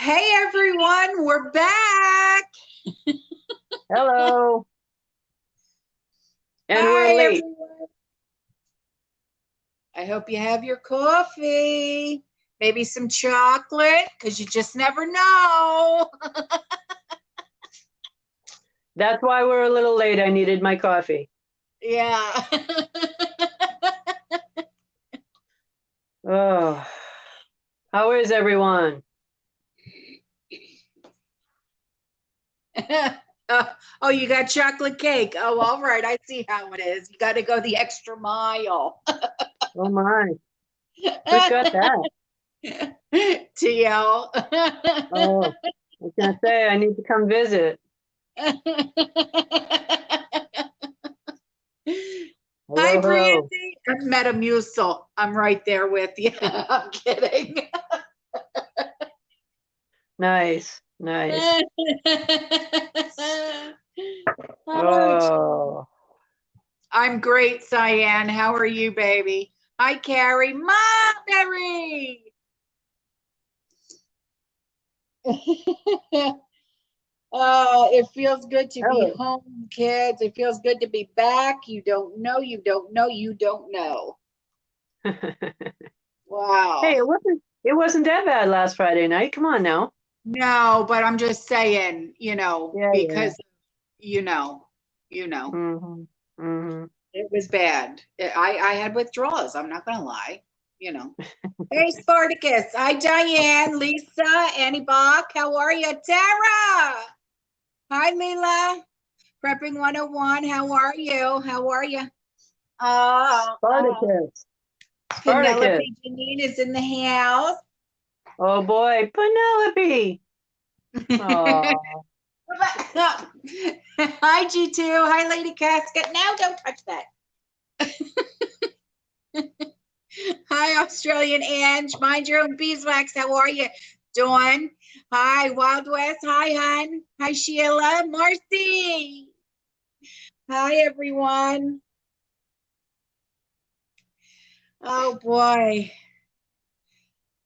Hey everyone, we're back. Hello. And we're Hi late. everyone. I hope you have your coffee, maybe some chocolate, because you just never know. That's why we're a little late. I needed my coffee. Yeah. Oh, how is everyone? Oh, you got chocolate cake. Oh, all right. I see how it is. You got to go the extra mile. Oh my, who's got that? TL. Oh, I was gonna say I need to come visit. Hi, Hello, hello. Brandy. I'm Metamucil. I'm right there with you. I'm kidding. Nice, nice. Oh, Oh, I'm great, Cyan. How are you, baby? Hi, Carrie. Mulberry. Oh, it feels good to be hello. home, kids. It feels good to be back. You don't know, you don't know, you don't know. Hey, Wow. it wasn't that bad last Friday night. Come on now. No, but I'm just saying, Yeah, yeah. because you know, you know, Mm-hmm. Mm-hmm. it was bad. I had withdrawals. I'm not gonna lie, you know. Hey, Spartacus. Hi, Diane, Lisa, Annie Bach. How are you? Tara. Hi, Leela. Prepping 101. How are you? How are you? Spartacus. Spartacus. Penelope Janine is in the house. Oh boy, Penelope. Oh. Hi, G2. Hi, Lady Casket. No, don't touch that. Hi, Australian Ange. Mind your own beeswax. How are you? Dawn. Hi, Wild West. Hi, Hun. Hi, Sheila. Marcy. Hi, everyone. Oh, boy.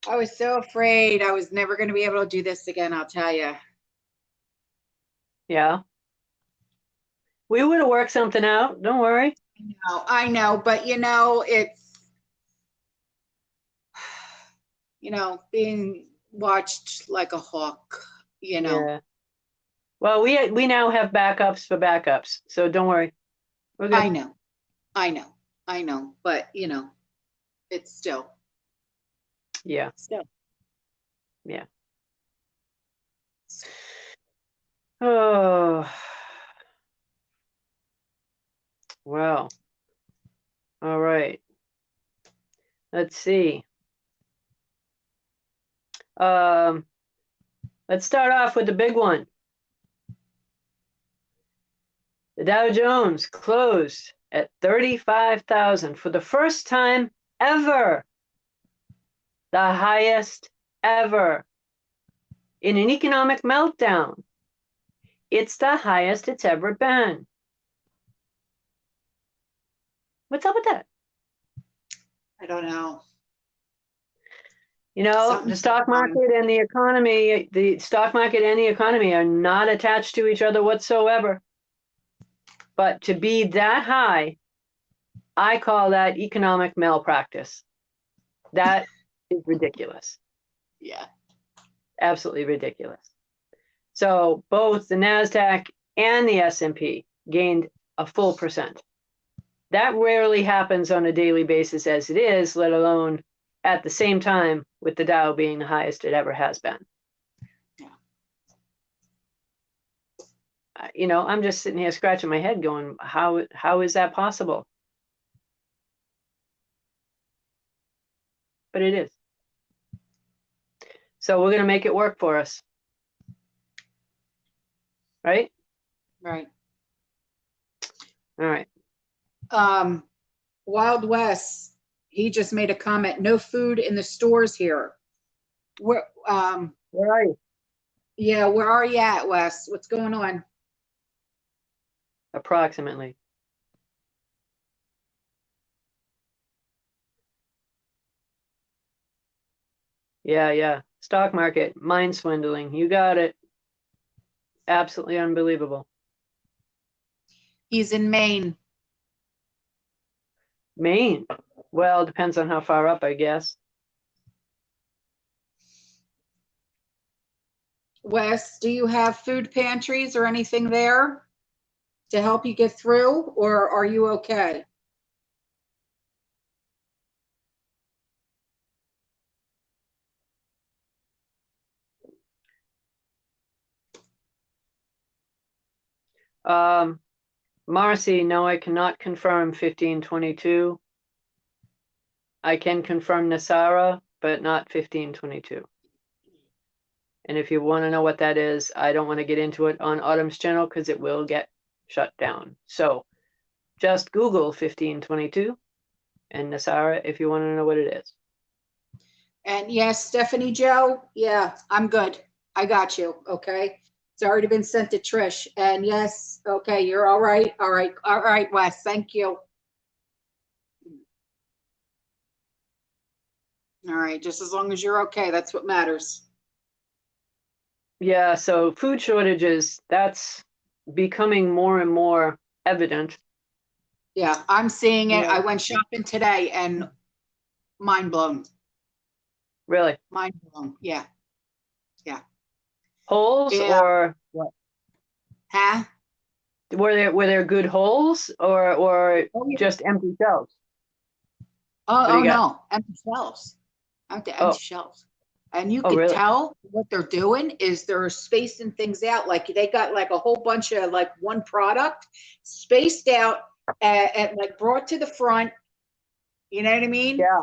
I was so afraid I was never going to be able to do this again, I'll tell you. Yeah. We would have worked something out. Don't worry. I know, but it's, being watched like a hawk. Yeah. Well, we now have backups for backups, so don't worry. We're I good. know, I know, I know, but it's Yeah. still. Yeah. Oh, well. All right. Let's see. Um, let's start off with the big one. The Dow Jones closed at 35,000 for the first time ever. The highest ever in an economic meltdown. It's the highest it's ever been. What's up with that? I don't know. You know, Something's going the stock market and the economy are not attached to each other whatsoever. But to be that high, I call that economic malpractice. That is ridiculous. Yeah. Absolutely ridiculous. So both the NASDAQ and the S&P gained a full percent. That rarely happens on a daily basis as it is, let alone at the same time with the Dow being the highest it ever has been. Yeah. I'm just sitting here scratching my head going, how is that possible? But it is. So we're going to make it work for us. Right? Right. All right. Wild West, he just made a comment, no food in the stores here. Where Where are you? yeah, where are you at, Wes? What's going on? Approximately. Yeah, yeah. Stock market, mind swindling. You got it. Absolutely unbelievable. He's in Maine. Maine. Well, depends on how far up, I guess. Wes, do you have food pantries or anything there to help you get through, or are you okay? Marcy, no, I cannot confirm 1522. I can confirm Nasara, but not 1522. And if you want to know what that is, I don't want to get into it on Autumn's channel because it will get shut down. So just Google 1522 and Nasara if you want to know what it is. And yes, Stephanie Joe, yeah, I'm good. I got you, okay? It's already been sent to Trish. And yes, okay, you're all right. All right, all right, Wes, thank you. All right, just as long as you're okay, that's what matters. Yeah, so food shortages, that's becoming more and more evident. Yeah, I'm seeing it. Yeah. I went shopping today and mind blown. Really? Mind blown. Yeah. Holes Yeah. or what? Huh? Were there good holes or Oh, yeah. just empty shelves? Oh, What do oh you got? no, empty shelves. Empty Oh, shelves. And you oh, could really? tell what they're doing is they're spacing things out. Like they got like a whole bunch of like one product spaced out and like brought to the front. You know what I mean? Yeah,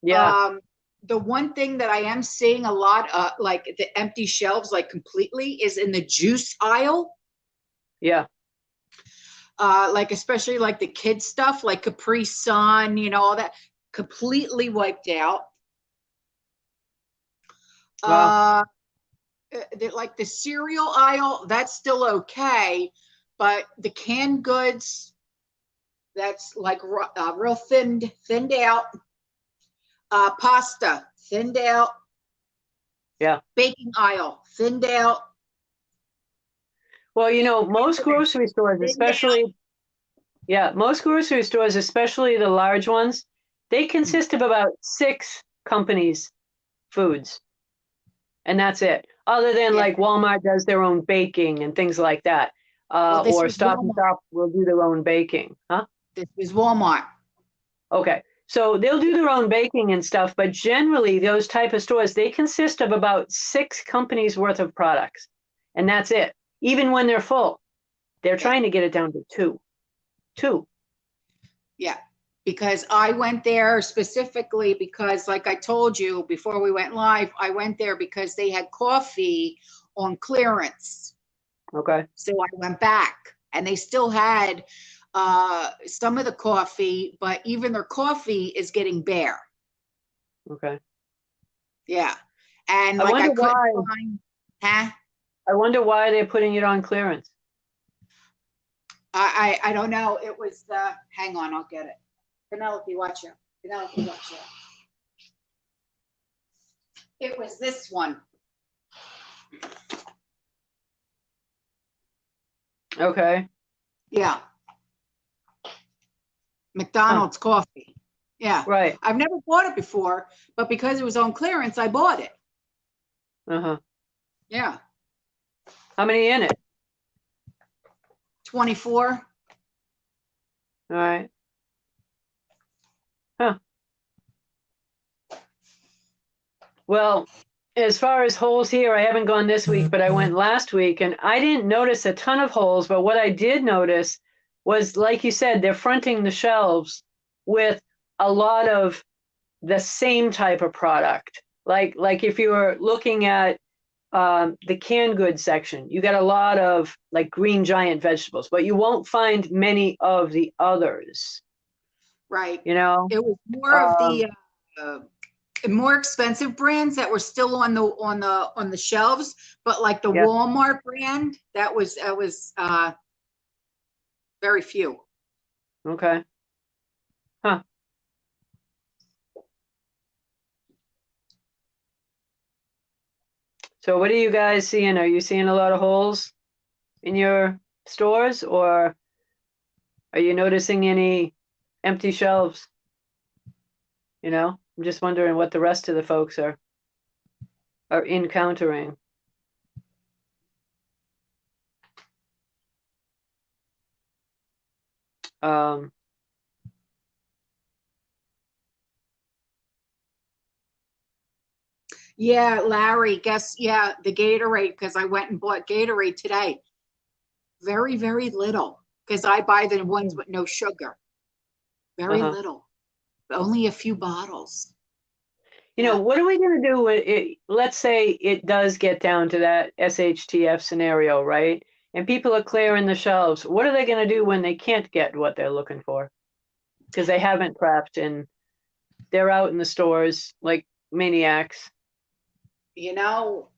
yeah, Um, the one thing that I am seeing a lot, like the empty shelves, like completely, is in the juice aisle. yeah. Like especially like the kids stuff, like Capri Sun, you know, all that completely wiped out. Wow. Like the cereal aisle, that's still okay, but the canned goods, that's like real thinned out. Pasta, thinned out. Yeah. Baking aisle, thinned out. Well, most grocery stores, Thinned out. most grocery stores, especially the large ones, they consist of about 6 companies' foods, and that's it. Other than Yeah. like Walmart does their own baking and things like that, Well, this or was Stop and Walmart. Shop will do their own baking, huh? This was Walmart. Okay. So they'll do their own baking and stuff, but generally those type of stores, they consist of about 6 companies worth of products. And that's it. Even when they're full, they're Yeah. trying to get it down to 2. 2. Yeah. Because I went there specifically because, like I told you before we went live, I went there because they had coffee on clearance. Okay. So I went back and they still had some of the coffee, but even their coffee is getting bare. Okay. Yeah. And I like I wonder couldn't why. find, huh? I wonder why they're putting it on clearance. I don't know. It was the, hang on, I'll get it. Penelope, watch out. Penelope, watch out. It was this one. Okay. Yeah. McDonald's coffee. Yeah. Right. I've never bought it before, but because it was on clearance, I bought it. Uh-huh. Yeah. How many in it? 24. All right. Huh. Well, as far as holes here, I haven't gone this week, but I went last week and I didn't notice a ton of holes, but what I did notice was, like you said, they're fronting the shelves with a lot of the same type of product. Like if you were looking at the canned goods section, you got a lot of like Green Giant vegetables, but you won't find many of the others. Right. You know, It was more of um, the more expensive brands that were still on the shelves, but like the yeah, Walmart brand, that was very few. okay, huh, So what are you guys seeing? Are you seeing a lot of holes in your stores, or are you noticing any empty shelves? You know, I'm just wondering what the rest of the folks are encountering. Um, Yeah, Larry, guess, yeah, the Gatorade, because I went and bought Gatorade today. Very, very little, because I buy the ones with no sugar. Very uh-huh. little, only a few bottles. You know, Yeah. what are we going to do with it? Let's say it does get down to that SHTF scenario, right? And people are clearing the shelves. What are they going to do when they can't get what they're looking for? Because they haven't prepped and they're out in the stores like maniacs. You know,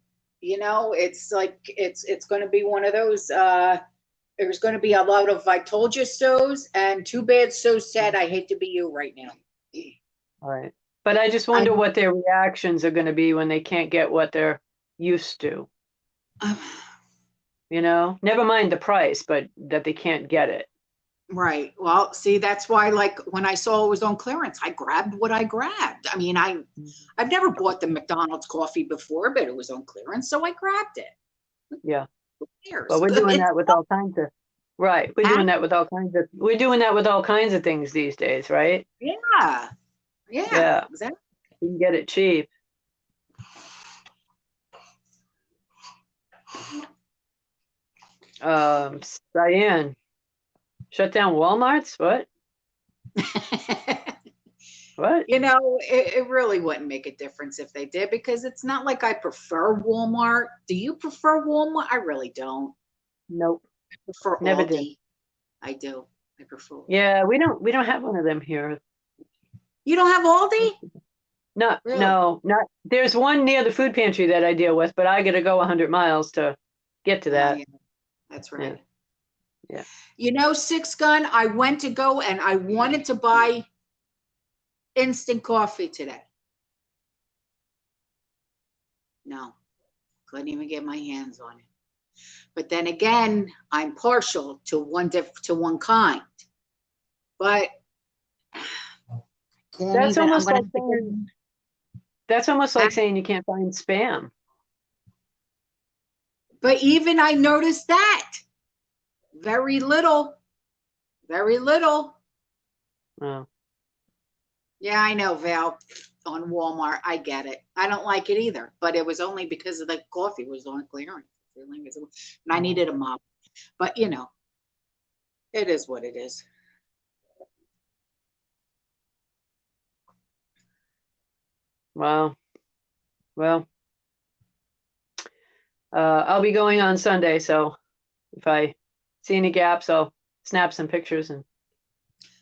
it's like it's going to be one of those. There's going to be a lot of "I told you so's" and "too bad, so sad, I hate to be you" right now. All right. But I just I wonder what their reactions are going to be when they can't get what they're used to. You know, never mind the price, but that they can't get it. Right. Well, see, that's why, like, when I saw it was on clearance, I grabbed what I grabbed. I mean, I've never bought the McDonald's coffee before, but it was on clearance, so I grabbed it. Yeah. Who cares? But we're doing It's that with all kinds of, right. We're doing that with all kinds of, we're doing that with all kinds of things these days, right? yeah, yeah, Yeah. exactly. You can get it cheap. Diane, shut down Walmart's? What? What? It really wouldn't make a difference if they did, because it's not like I prefer Walmart. Do you prefer Walmart? I really don't. Nope. I prefer Never did. Aldi. I do. I prefer Aldi. Yeah, we don't have one of them here. You don't have Aldi? No, Really? no, not there's one near the food pantry that I deal with, but I gotta go 100 miles to get to that. Yeah, that's Yeah, right. yeah. Six Gun, I went to go and I wanted to buy instant coffee today. No, couldn't even get my hands on it. But then again, I'm partial to one kind. But can't That's even, I'm almost gonna like have to saying that's almost like saying you can't find spam. but even I noticed that. Very little. Very little. Oh, Yeah, I know, Val, on Walmart. I get it. I don't like it either, but it was only because of the coffee was on clearance. And I needed a mop. But it is what it is. wow. Well, I'll be going on Sunday, so if I see any gaps, I'll snap some pictures and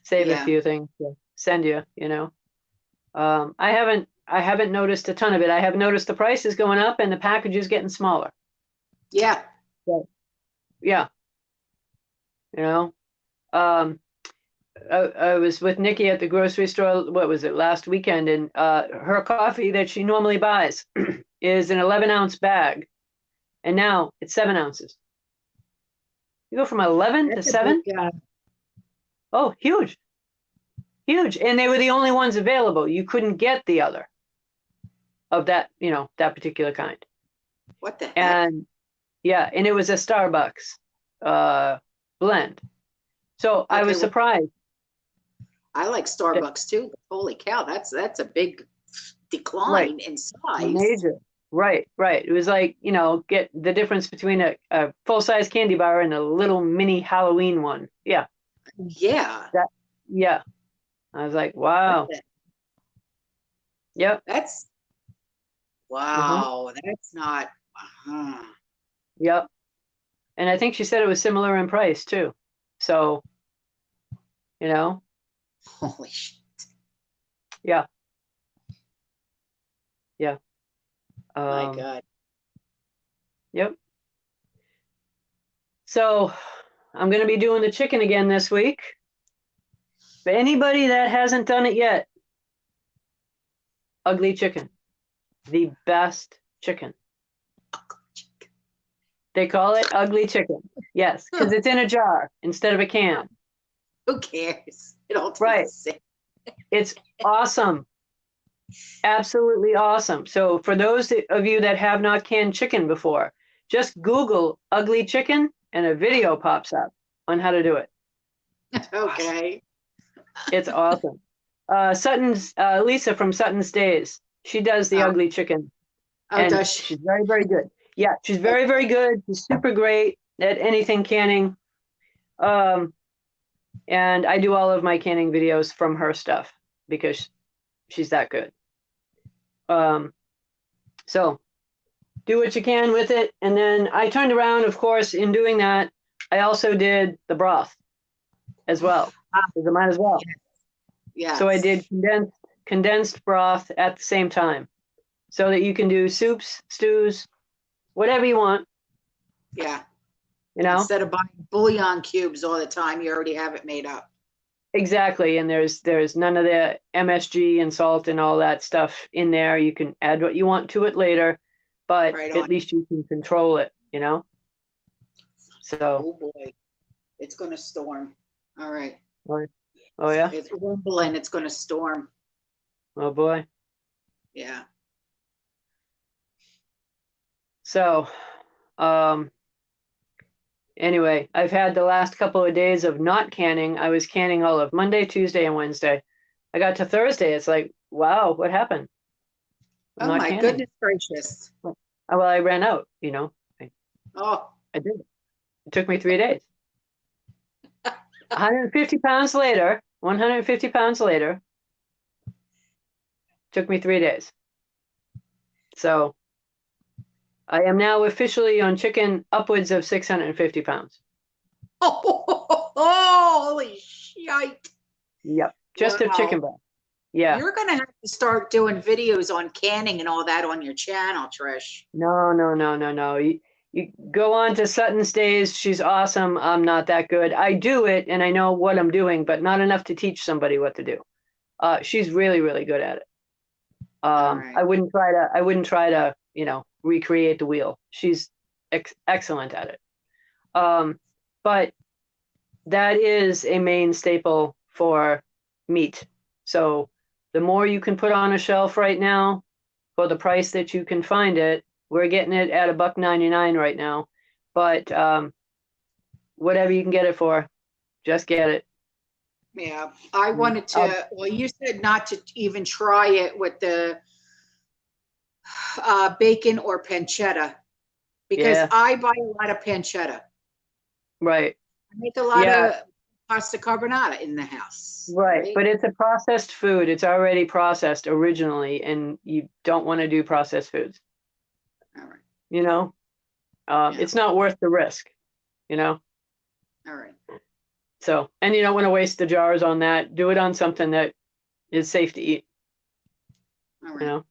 save a Yeah. few things to send you, you know. I haven't noticed a ton of it. I have noticed the price is going up and the package is getting smaller. Yeah. So, yeah, you know. Um, I was with Nikki at the grocery store, what was it, last weekend, and her coffee that she normally buys is an 11-ounce bag, and now it's 7 ounces. You go from 11 to That's a big 7? Oh, huge, huge. And they were the only ones available. You couldn't get the other of that, that particular kind. what the heck? And yeah, and it was a Starbucks blend. So I Okay, was well, surprised. I like Starbucks too. Holy cow, that's a big Right. decline in size. Major. Right. It was like, get the difference between a full-size candy bar and a little mini Halloween one. Yeah. Yeah. That, yeah. I was like, wow. Yep. That's Uh-huh. wow. That's not. Uh-huh. Yep. And I think she said it was similar in price too. So, you know, Holy shit. yeah. Yeah. My Um, God. yep. So I'm going to be doing the chicken again this week. For anybody that hasn't done it yet, ugly chicken, the best chicken. They call it ugly chicken. Yes, because it's in a jar instead of a can. Who cares? It all tastes Right. the same. It's awesome. Absolutely awesome. So for those of you that have not canned chicken before, just Google ugly chicken and a video pops up on how to do it. Okay. It's awesome. Sutton's Lisa from Sutton's Days. She does the ugly chicken, Oh, and does she? she's very, very good. Yeah, she's very, very good. She's super great at anything canning. And I do all of my canning videos from her stuff because she's that good. So do what you can with it. And then I turned around, of course, in doing that, I also did the broth as well, because I might as well. Yeah. So I did condensed broth at the same time so that you can do soups, stews, whatever you want, Yeah. you know? Instead of buying bouillon cubes all the time, you already have it made up. Exactly. And there's none of the MSG and salt and all that stuff in there. You can add what you want to it later, but Right at on. least you can control it, you know? So, Oh boy, it's gonna storm. All right. oh yeah? It's rumbling. It's gonna storm. Oh boy. Yeah. So, anyway, I've had the last couple of days of not canning. I was canning all of Monday, Tuesday, and Wednesday. I got to Thursday. It's like, wow, what happened? I'm Oh not my canning. goodness gracious. Well, I ran out, you know. Oh, I did. It took me 3 days. 150 pounds later, 150 pounds later, took me 3 days. So I am now officially on chicken upwards of 650 pounds. holy shite. Yep. Just of Wow. chicken breast. Yeah. You're gonna have to start doing videos on canning and all that on your channel, Trish. No. You go on to Sutton's Days. She's awesome. I'm not that good. I do it and I know what I'm doing, but not enough to teach somebody what to do. She's really, really good at it. Right. I wouldn't try to, you know, recreate the wheel. She's excellent at it. But that is a main staple for meat. So the more you can put on a shelf right now for the price that you can find it, we're getting it at $1.99 right now. But whatever you can get it for, just get it. Yeah, I wanted to, well, you said not to even try it with the bacon or pancetta because Yeah. I buy a lot of pancetta. Right. I make a lot Yeah. of pasta carbonara in the house. Right. But it's a processed food. It's already processed originally, and you don't want to do processed foods. All right. You know, it's not worth the risk, you know? All right. So, and you don't want to waste the jars on that. Do it on something that is safe to eat, All right. you know?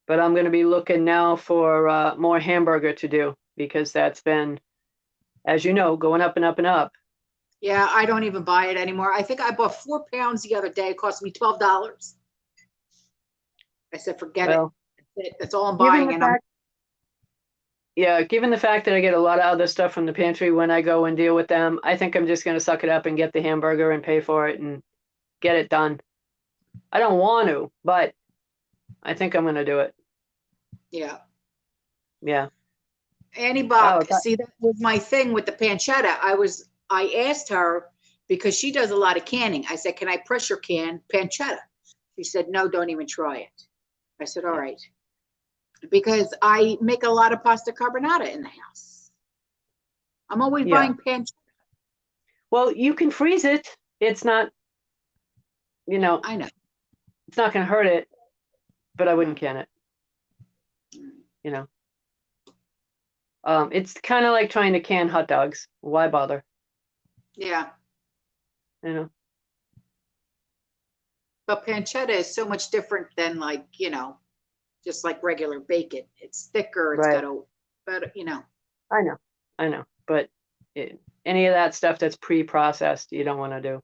But I'm going to be looking now for more hamburger to do because that's been, as you know, going up and up and up. Yeah, I don't even buy it anymore. I think I bought 4 pounds the other day. It cost me $12. I said, forget it. That's it. That's all I'm buying. Given the fact that I get a lot of other stuff from the pantry when I go and deal with them, I think I'm just going to suck it up and get the hamburger and pay for it and get it done. I don't want to, but I think I'm going to do it. Yeah. Yeah. Annie Bach, see, that was my thing with the pancetta. I asked her because she does a lot of canning. I said, can I pressure can pancetta? She said, no, don't even try it. I said, all right. Because I make a lot of pasta carbonara in the house. I'm always buying pancetta. Well, you can freeze it. It's not, you know, I know. It's not going to hurt it, but I wouldn't can it. You know, it's kind of like trying to can hot dogs. Why bother? Yeah. You know. But pancetta is so much different than like, you know, just like regular bacon. It's thicker. It's got a better, you know. I know. But any of that stuff that's pre-processed, you don't want to do.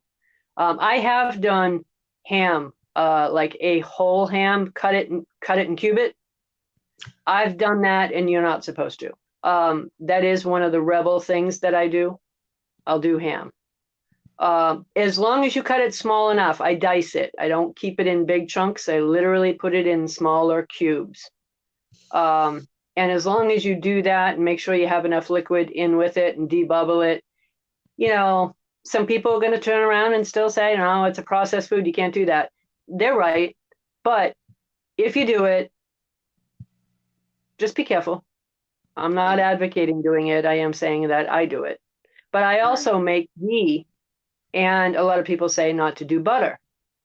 I have done ham, like a whole ham, cut it and cube it, I've done that, and you're not supposed to. That is one of the rebel things that I do. I'll do ham. As long as you cut it small enough, I dice it. I don't keep it in big chunks. I literally put it in smaller cubes. And as long as you do that and make sure you have enough liquid in with it and debubble it, some people are going to turn around and still say, no, it's a processed food. You can't do that. They're right. But if you do it, just be careful. I'm not advocating doing it. I am saying that I do it. But I also make ghee, and a lot of people say not to do butter.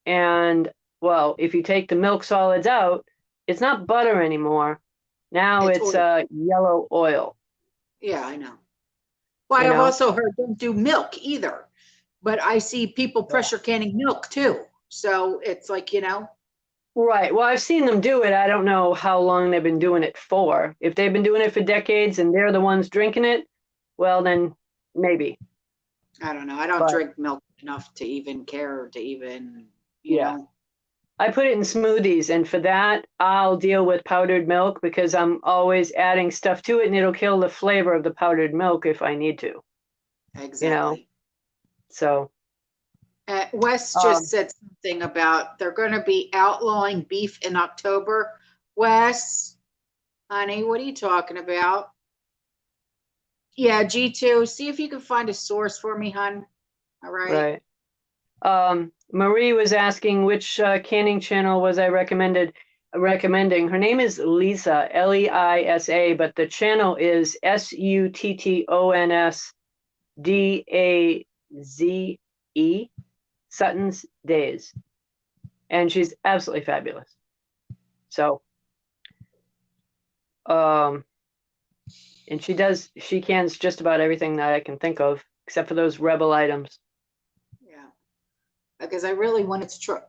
And, well, if you take the milk solids out, it's not butter anymore. Now it's yellow oil. Yeah, I know. Well, I've also heard don't do milk either. But I see people pressure canning milk too. So it's like, Right. Well, I've seen them do it. I don't know how long they've been doing it for. If they've been doing it for decades and they're the ones drinking it, well, then maybe. I don't know. I don't drink milk enough to even care to even, you know. I put it in smoothies, and for that, I'll deal with powdered milk because I'm always adding stuff to it, and it'll kill the flavor of the powdered milk if I need to. Exactly. So. Wes just said something about they're going to be outlawing beef in October. Wes, honey, what are you talking about? Yeah, G2. See if you can find a source for me, hon. All right. Right. Marie was asking which canning channel was I recommending. Her name is Lisa, Leisa, but the channel is SUTTONSDAZE, Sutton's Days. And she's absolutely fabulous. So, and she cans just about everything that I can think of, except for those rebel items. Yeah. Because I really wanted to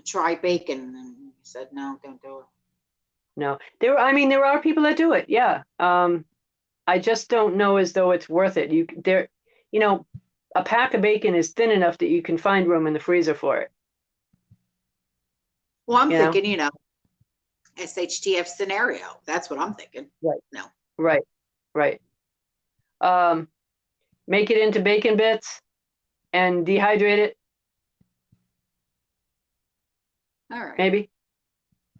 try bacon, and he said, no, don't do it. No, there are people that do it. Yeah. I just don't know as though it's worth it. A pack of bacon is thin enough that you can find room in the freezer for it. Well, I'm thinking, SHTF scenario. That's what I'm thinking. Right. No. Right. Make it into bacon bits and dehydrate it. All right.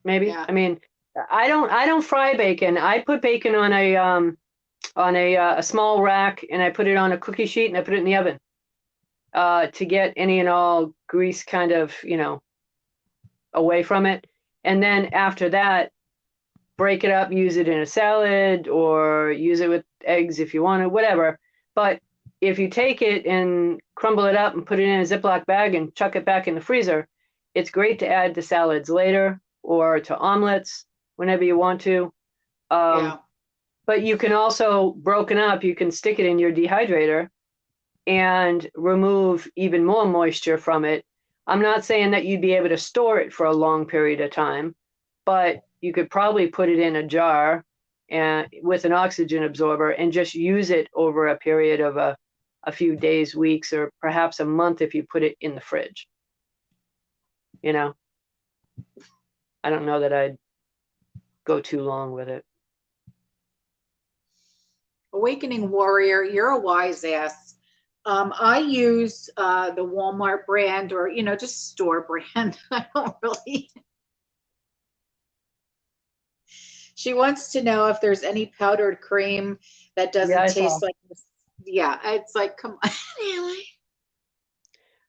Maybe. Yeah. I mean, I don't fry bacon. I put bacon on a small rack, and I put it on a cookie sheet, and I put it in the oven to get any and all grease kind of, away from it. And then after that, break it up, use it in a salad or use it with eggs if you want to, whatever. But if you take it and crumble it up and put it in a Ziploc bag and chuck it back in the freezer, it's great to add to salads later or to omelets whenever you want to. But you can also, broken up, you can stick it in your dehydrator and remove even more moisture from it. I'm not saying that you'd be able to store it for a long period of time, but you could probably put it in a jar and with an oxygen absorber and just use it over a period of a few days, weeks, or perhaps a month if you put it in the fridge. I don't know that I'd go too long with it. Awakening Warrior, you're a wise ass. I use the Walmart brand or, just store brand. I don't really. She wants to know if there's any powdered cream that doesn't taste like this. Yeah, it's like, come on, really?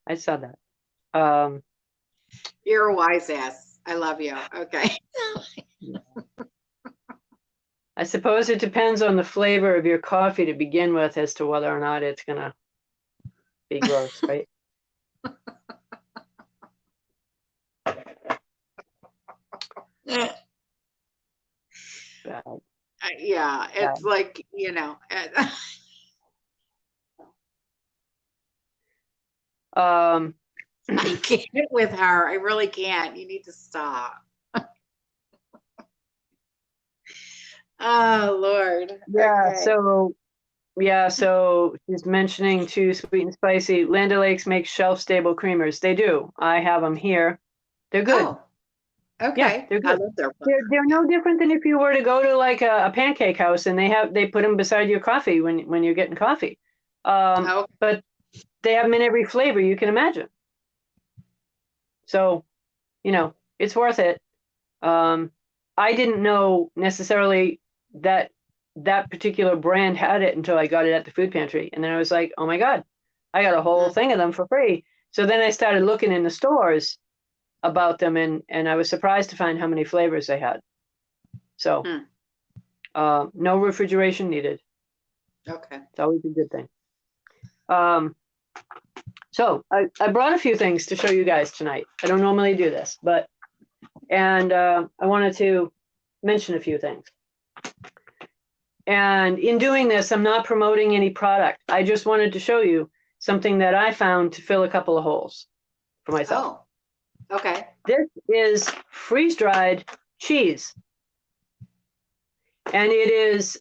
I saw that. You're a wise ass. I love you. Okay. I suppose it depends on the flavor of your coffee to begin with as to whether or not it's going to be gross, right? Yeah, it's like, I can't with her. I really can't. You need to stop. Oh, Lord. Yeah, okay. So she's mentioning too, sweet and spicy. Land O'Lakes makes shelf-stable creamers. They do. I have them here. They're good. Okay. they're I good. love their They're no different than if you were to go to like a pancake house and they put them beside your coffee when you're getting coffee. Oh, But they have them in every flavor you can imagine. So, it's worth it. I didn't know necessarily that that particular brand had it until I got it at the food pantry. And then I was like, oh my God, I got a whole thing of them for free. So then I started looking in the stores about them and I was surprised to find how many flavors they had. So no refrigeration needed. okay. It's always a good thing. So I brought a few things to show you guys tonight. I don't normally do this, and I wanted to mention a few things. And in doing this, I'm not promoting any product. I just wanted to show you something that I found to fill a couple of holes for myself. Oh, okay. This is freeze-dried cheese. And it is,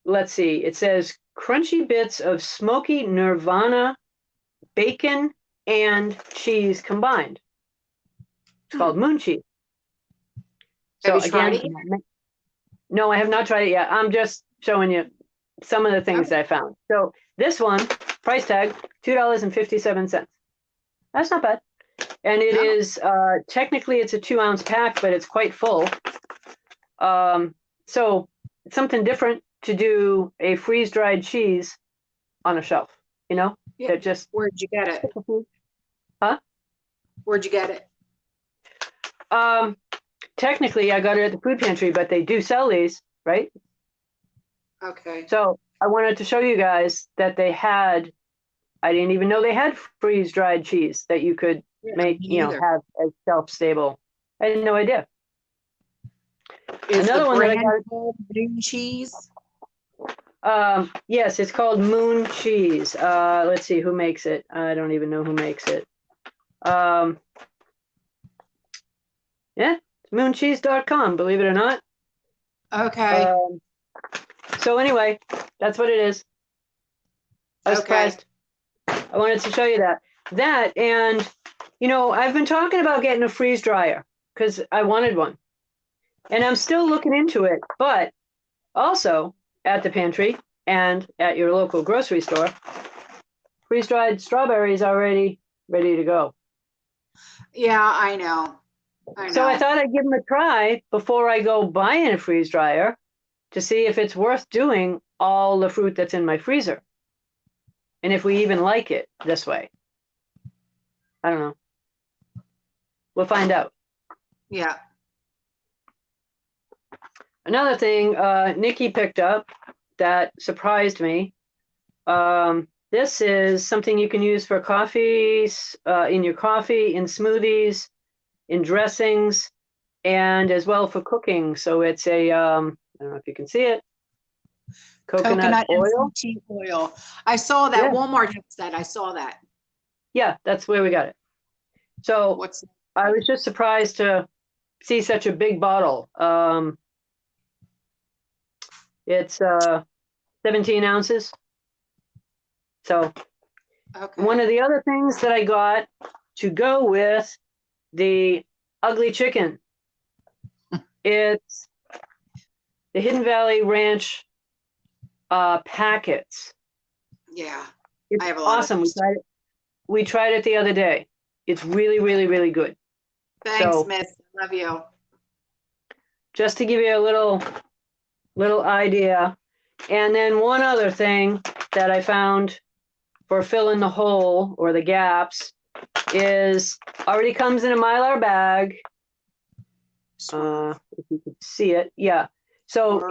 let's see, it says crunchy bits of smoky Nirvana bacon and cheese combined. It's called moon cheese. Have So you tried again, it? no, I have not tried it yet. I'm just showing you some of the things that I found. So this one, price tag, $2.57. That's not bad. And it is, technically it's a 2-ounce pack, but it's quite full. So it's something different to do a freeze-dried cheese on a shelf, Yeah. that just. Where'd you get it? Huh? Where'd you get it? Technically I got it at the food pantry, but they do sell these, right? Okay. So I wanted to show you guys that I didn't even know they had freeze-dried cheese that you could make, have as shelf-stable. I had no idea. Is Another the one that I brand called Moon Cheese? Yes, it's called Moon Cheese. Let's see who makes it. I don't even know who makes it. Yeah, it's mooncheese.com, believe it or not. Okay. So anyway, that's what it is. I was surprised. I wanted to show you that. And, I've been talking about getting a freeze dryer because I wanted one. And I'm still looking into it, but also at the pantry and at your local grocery store, freeze-dried strawberries already ready to go. Yeah, I know. So I thought I'd give them a try before I go buying a freeze dryer to see if it's worth doing all the fruit that's in my freezer. And if we even like it this way. I don't know. We'll find out. Yeah. Another thing Nikki picked up that surprised me. This is something you can use for coffees, in your coffee, in smoothies, in dressings, and as well for cooking. So it's a, I don't know if you can see it, coconut oil. MCT oil. I saw that. Yeah. Walmart has that. I saw that. Yeah, that's where we got it. So I was just surprised to see such a big bottle. It's 17 ounces. So one of the other things that I got to go with the ugly chicken, it's the Hidden Valley Ranch packets. Yeah. It's I have a lot awesome. of We tried it the other day. It's really, really, really good. Thanks, Miss. Love you. Just to give you a little idea. And then one other thing that I found for filling the hole or the gaps is already comes in a Mylar bag. If you could see it. Yeah. So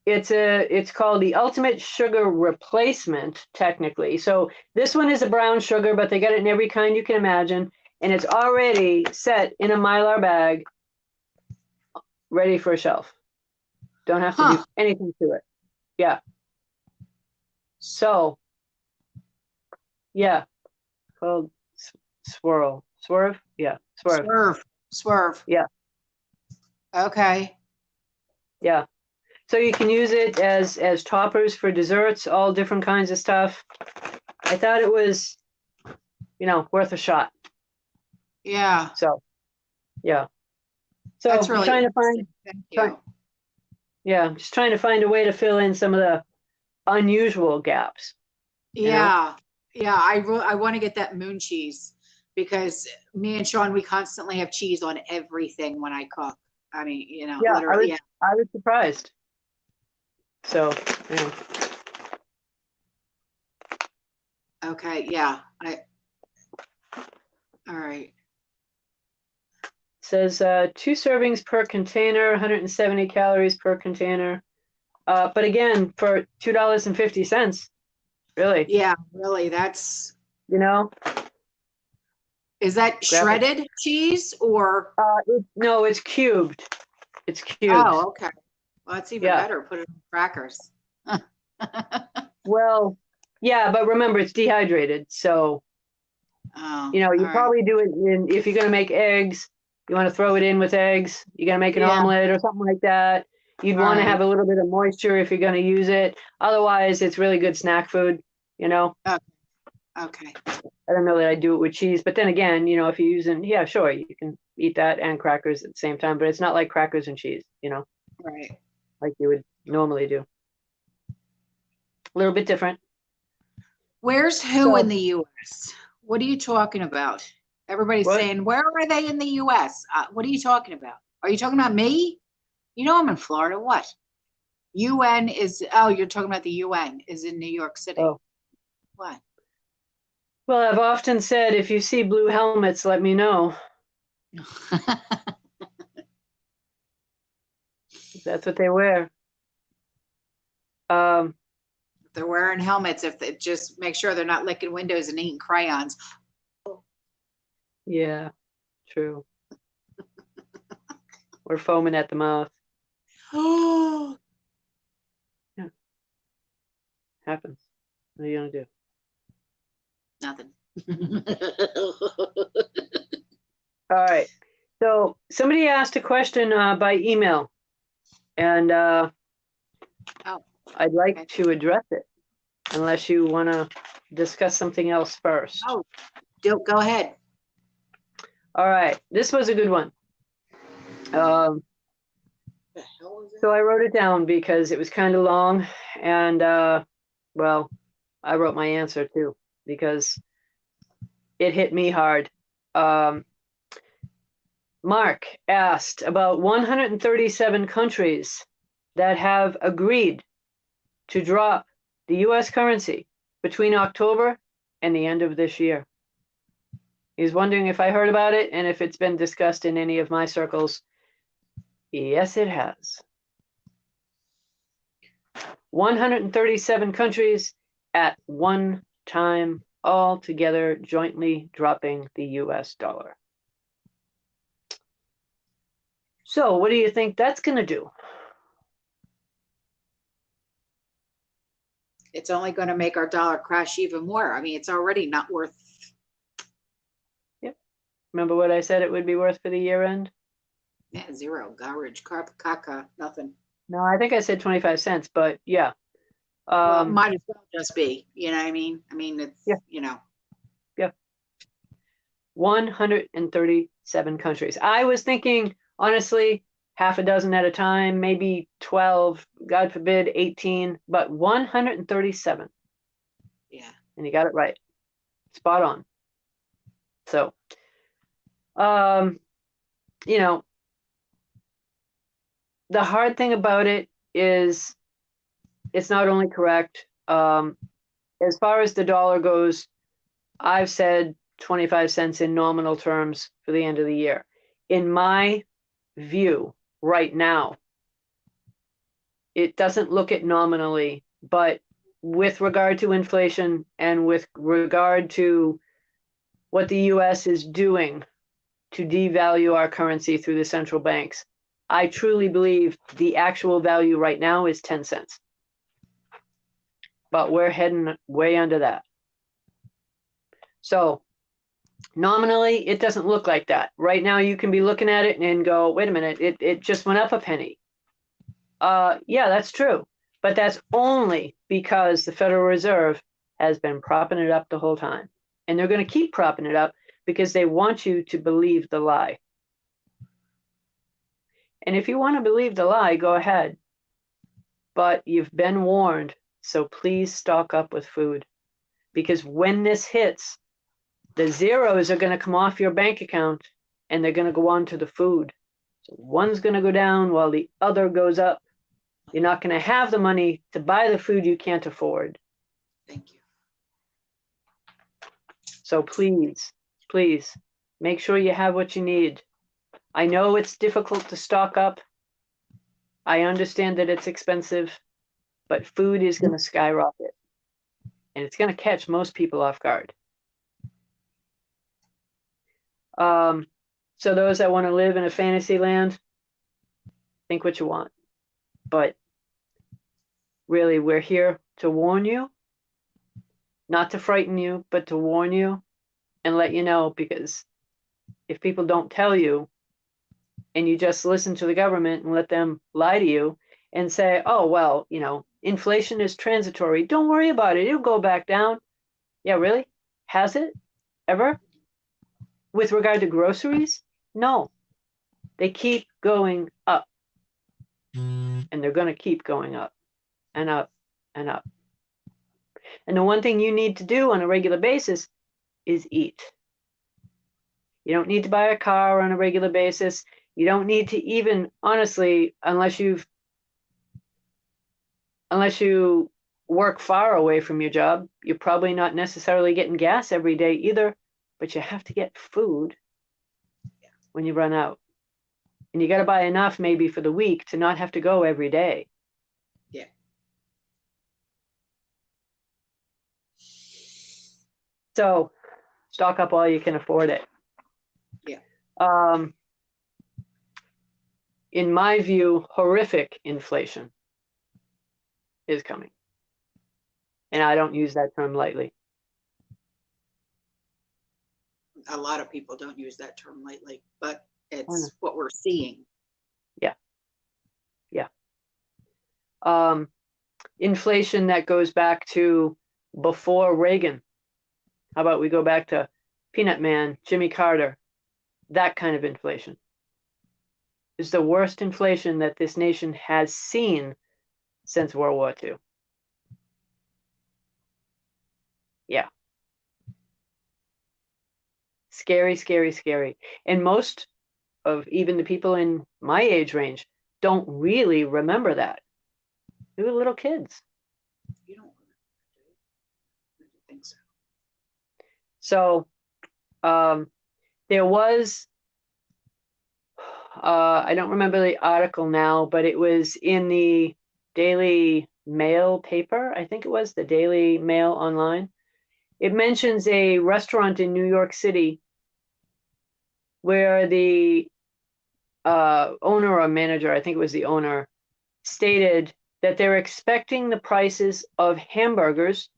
it's called the Ultimate Sugar Replacement, technically. So this one is a brown sugar, but they got it in every kind you can imagine. And it's already set in a Mylar bag, ready for a shelf. Don't have to do anything to it. Yeah. So, yeah, called Swerve. Yeah, Swerve. Yeah. Okay. Yeah. So you can use it as toppers for desserts, all different kinds of stuff. I thought it was, worth a shot. Yeah, So, yeah. So that's I'm really trying to interesting. find, Thank try, you. yeah, I'm just trying to find a way to fill in some of the unusual gaps, you know? Yeah, yeah. I want to get that moon cheese because me and Sean, we constantly have cheese on everything when I cook. I mean, Yeah, literally. Yeah. I was surprised. So, yeah. Okay. Yeah. All right. Says 2 servings per container, 170 calories per container. But again, for $2.50, really, Yeah, really. you know, Is that grab it. shredded cheese or? No, it's cubed. It's cubes. Oh, okay. Well, that's even Yeah. better. Put it on crackers. Well, yeah, but remember it's dehydrated. So, Oh, you all right. probably do it if you're going to make eggs, you want to throw it in with eggs, you're going to make an Yeah. omelet or something like that. You'd All want to right. have a little bit of moisture if you're going to use it. Otherwise, it's really good snack food, you know. Okay. I don't know that I do it with cheese, but then again, if you're using, yeah, sure, you can eat that and crackers at the same time, but it's not like crackers and cheese, Right. like you would normally do. A little bit different. Where's who in So, the US? What are you talking about? Everybody's what? saying, where are they in the US? What are you talking about? Are you talking about me? I'm in Florida. What? UN is, oh, you're talking about the UN is in New York City. Oh, What? well, I've often said if you see blue helmets, let me know. That's what they wear. Um, They're wearing helmets. If they just make sure they're not licking windows and eating crayons. yeah, true. Or foaming at the mouth. Oh, Yeah, happens. What are you gonna do? nothing. All right. So somebody asked a question by email, and Oh, I'd like okay. to address it, unless you want to discuss something else first. Oh, go ahead. All right. This was a good one. Um, The hell is it? so I wrote it down because it was kind of long, and well, I wrote my answer too because it hit me hard. Mark asked about 137 countries that have agreed to drop the US currency between October and the end of this year. He's wondering if I heard about it and if it's been discussed in any of my circles. Yes, it has. 137 countries at one time, all together jointly dropping the US dollar. So, what do you think that's going to do? It's only going to make our dollar crash even more. I mean, it's already not worth. Yep. Remember what I said it would be worth for the year end? Yeah, zero. Garbage, carp, caca, nothing. No, I think I said 25 cents, but yeah. Well, it might as well just be. You know what I mean? I mean, it's, Yeah. 137 countries. I was thinking, honestly, half a dozen at a time, maybe 12, God forbid, 18, but 137. Yeah. And you got it right. Spot on. So, you know, the hard thing about it is it's not only correct. As far as the dollar goes, I've said 25 cents in nominal terms for the end of the year. In my view, right now, it doesn't look at nominally, but with regard to inflation and with regard to what the US is doing to devalue our currency through the central banks, I truly believe the actual value right now is 10 cents. But we're heading way under that. So nominally, it doesn't look like that. Right now, you can be looking at it and go, wait a minute, it just went up a penny. Yeah, that's true. But that's only because the Federal Reserve has been propping it up the whole time. And they're going to keep propping it up because they want you to believe the lie. And if you want to believe the lie, go ahead. But you've been warned, so please stock up with food. Because when this hits, the zeros are going to come off your bank account and they're going to go on to the food. So one's going to go down while the other goes up. You're not going to have the money to buy the food you can't afford. Thank you. So please, please make sure you have what you need. I know it's difficult to stock up. I understand that it's expensive, but food is going to skyrocket. And it's going to catch most people off guard. So those that want to live in a fantasy land, think what you want. But really, we're here to warn you, not to frighten you, but to warn you and let you know, because if people don't tell you and you just listen to the government and let them lie to you and say, oh, well, you know, inflation is transitory. Don't worry about it. It'll go back down. Yeah, really? Has it ever? With regard to groceries? No. They keep going up. And they're going to keep going up and up and up. And the one thing you need to do on a regular basis is eat. You don't need to buy a car on a regular basis. You don't need to even, honestly, unless you work far away from your job, you're probably not necessarily getting gas every day either, but you have to get food when you run out. And you got to buy enough maybe for the week to not have to go every day. Yeah. So stock up while you can afford it. Yeah. In my view, horrific inflation is coming. And I don't use that term lightly. A lot of people don't use that term lightly, but it's what we're seeing. Yeah. Yeah. Inflation that goes back to before Reagan. How about we go back to Peanut Man, Jimmy Carter? That kind of inflation is the worst inflation that this nation has seen since World War II. Yeah. Scary, scary, scary. And most of even the people in my age range don't really remember that. They were little kids. You don't think so. So there was, I don't remember the article now, but it was in the Daily Mail paper. I think it was the Daily Mail online. It mentions a restaurant in New York City where the owner or manager, I think it was the owner, stated that they're expecting the prices of hamburgers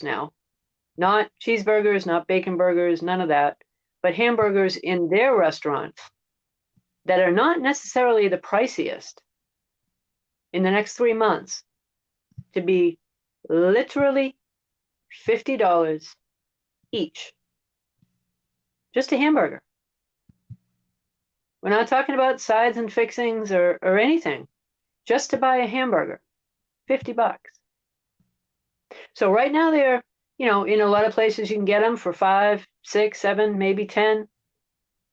now, not cheeseburgers, not bacon burgers, none of that, but hamburgers in their restaurants that are not necessarily the priciest in the next 3 months to be literally $50 each. Just a hamburger. We're not talking about sides and fixings or anything. Just to buy a hamburger, $50. So right now they're, you know, in a lot of places you can get them for 5, 6, 7, maybe 10.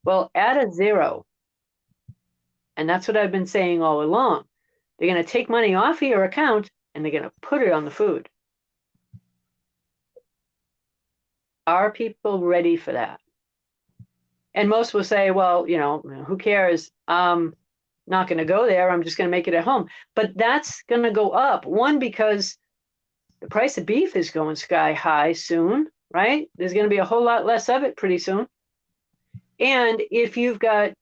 Well, add a zero. And that's what I've been saying all along. They're going to take money off of your account and they're going to put it on the food. Are people ready for that? And most will say, well, you know, who cares? I'm not going to go there. I'm just going to make it at home. But that's going to go up. One, because the price of beef is going sky high soon, right? There's going to be a whole lot less of it pretty soon. And if you've got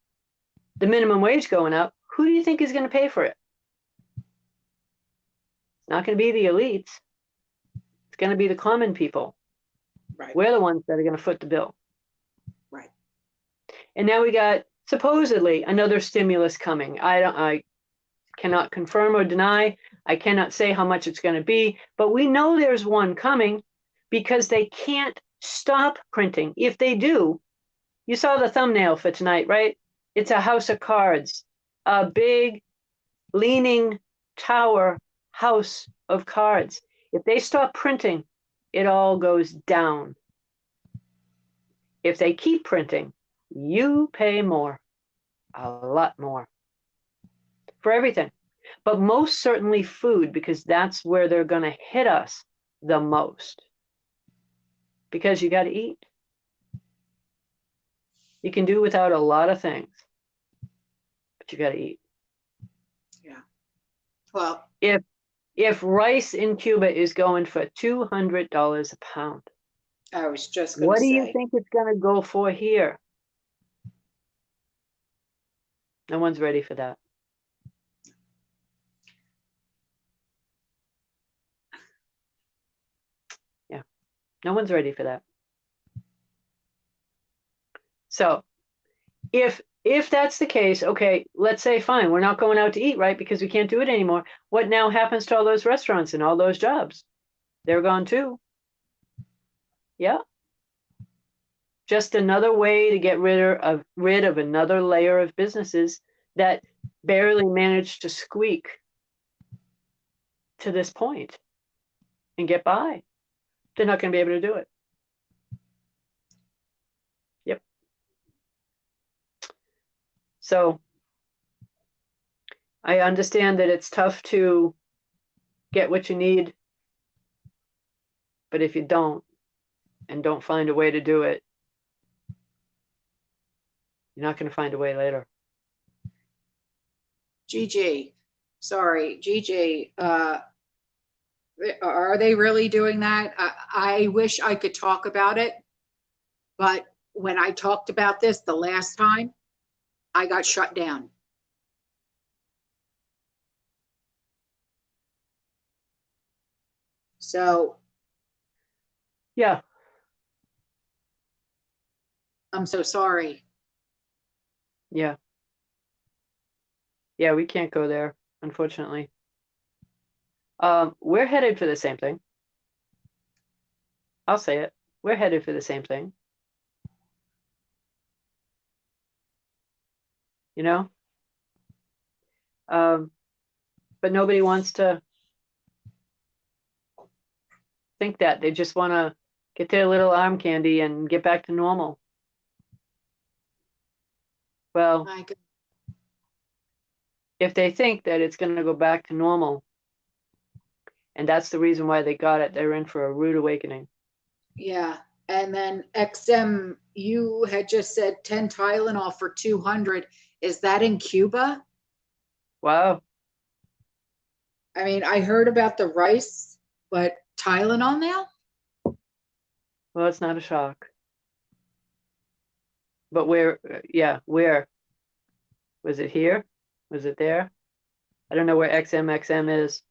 the minimum wage going up, who do you think is going to pay for it? It's not going to be the elites. It's going to be the common people. Right. We're the ones that are going to foot the bill. Right. And now we got supposedly another stimulus coming. I cannot confirm or deny. I cannot say how much it's going to be, but we know there's one coming because they can't stop printing. If they do, you saw the thumbnail for tonight, right? It's a house of cards, a big leaning tower house of cards. If they stop printing, it all goes down. If they keep printing, you pay more, a lot more for everything, but most certainly food, because that's where they're going to hit us the most, because you got to eat. You can do without a lot of things, but you got to eat. Yeah. Well, if rice in Cuba is going for $200 a pound, I was just going what to do you say, think it's going to go for here? No one's ready for that. Yeah, no one's ready for that. So if that's the case, okay, let's say fine, we're not going out to eat, right? Because we can't do it anymore. What now happens to all those restaurants and all those jobs? They're gone too. Yeah. Just another way to get rid of another layer of businesses that barely managed to squeak to this point and get by. They're not going to be able to do it. Yep. So I understand that it's tough to get what you need, but if you don't find a way to do it, you're not going to find a way later. Gigi, sorry, Gigi, are they really doing that? I wish I could talk about it, but when I talked about this the last time, I got shut down. So Yeah. I'm so sorry. Yeah. Yeah, we can't go there, unfortunately. We're headed for the same thing. I'll say it. We're headed for the same thing. You know? But nobody wants to think that. They just want to get their little arm candy and get back to normal. Well, if they think that it's going to go back to normal, and that's the reason why they got it, they're in for a rude awakening. Yeah. And then XM, you had just said 10 Tylenol for 200. Is that in Cuba? Wow. I mean, I heard about the rice, but Tylenol now? Well, it's not a shock. But where, yeah, where? Was it here? Was it there? I don't know where XMXM is.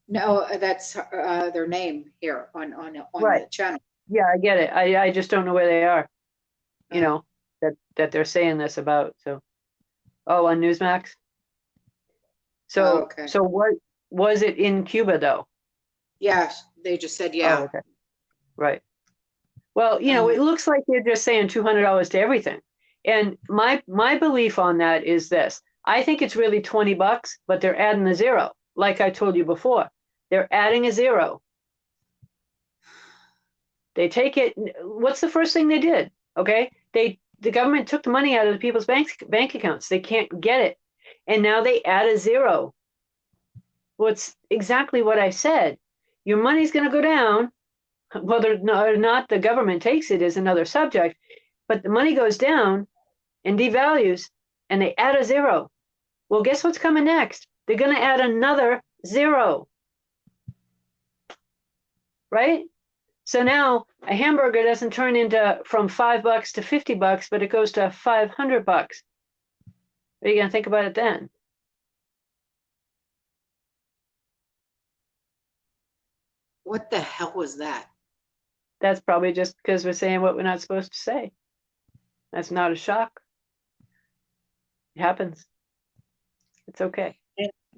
No, that's their name here on Right. the channel. Yeah, I get it. I just don't know where they are. You know, that they're saying this about. So, oh, on Newsmax. So, okay. So what was it in Cuba though? Yeah, they just said yeah. Oh, okay. Right. Well, you know, it looks like they're just saying $200 to everything. And my belief on that is this. I think it's really $20, but they're adding a zero. Like I told you before, they're adding a zero. They take it. What's the first thing they did? Okay. The government took the money out of the people's bank accounts. They can't get it. And now they add a zero. Well, it's exactly what I said. Your money's going to go down. Whether or not the government takes it is another subject, but the money goes down and devalues and they add a zero. Well, guess what's coming next? They're going to add another zero. Right? So now a hamburger doesn't turn into from $5 to $50, but it goes to $500. What are you going to think about it then? What the hell was that? That's probably just because we're saying what we're not supposed to say. That's not a shock. It happens. It's okay.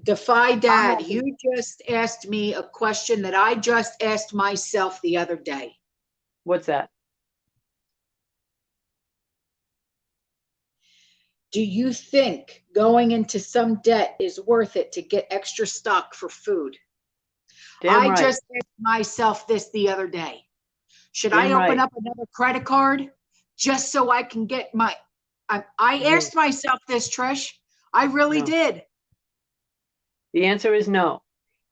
Defy Dad, you just asked me a question that I just asked myself the other day. What's that? Do you think going into some debt is worth it to get extra stock for food? Damn I right. just asked myself this the other day. Should I Damn open right. up another credit card just so I can get my, I No, asked myself this, Trish. I really no. did. The answer is no.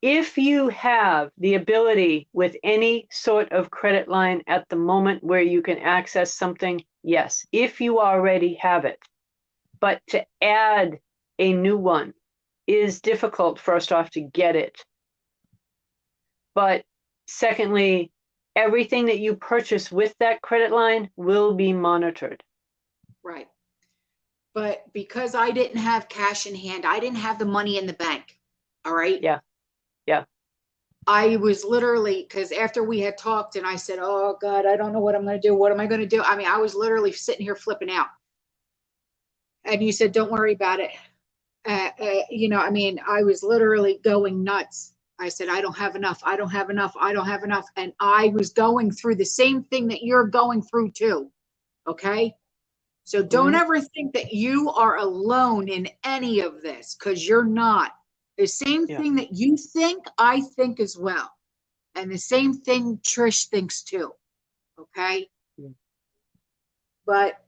If you have the ability with any sort of credit line at the moment where you can access something, yes, if you already have it. But to add a new one is difficult, first off, to get it. But secondly, everything that you purchase with that credit line will be monitored. Right. But because I didn't have cash in hand, I didn't have the money in the bank. All right. Yeah. Yeah. I was literally, because after we had talked and I said, oh God, I don't know what I'm going to do. What am I going to do? I mean, I was literally sitting here flipping out. And you said, don't worry about it. I mean, I was literally going nuts. I said, I don't have enough. I don't have enough. I don't have enough. And I was going through the same thing that you're going through too. Okay. So don't ever think that you are alone in any of this, because you're not. The same Yeah. thing that you think, I think as well. And the same thing Trish thinks too. Okay. Yeah. But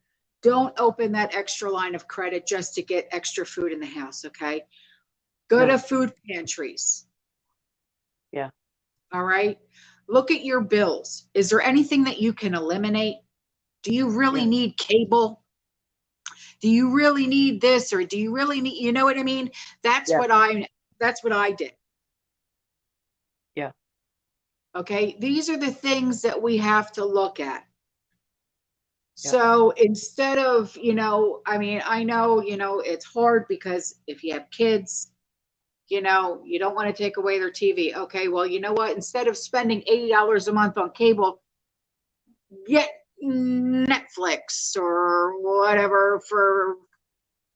don't open that extra line of credit just to get extra food in the house. Okay. Go No. to food pantries. Yeah. All right. Look at your bills. Is there anything that you can eliminate? Do you really Yeah. need cable? Do you really need this, or do you really need, you know what I mean? That's Yeah. what I did. Yeah. Okay. These are the things that we have to look at. Yeah. So instead of, I mean, I know, it's hard because if you have kids, you don't want to take away their TV. Okay. Well, you know what? Instead of spending $80 a month on cable, get Netflix or whatever for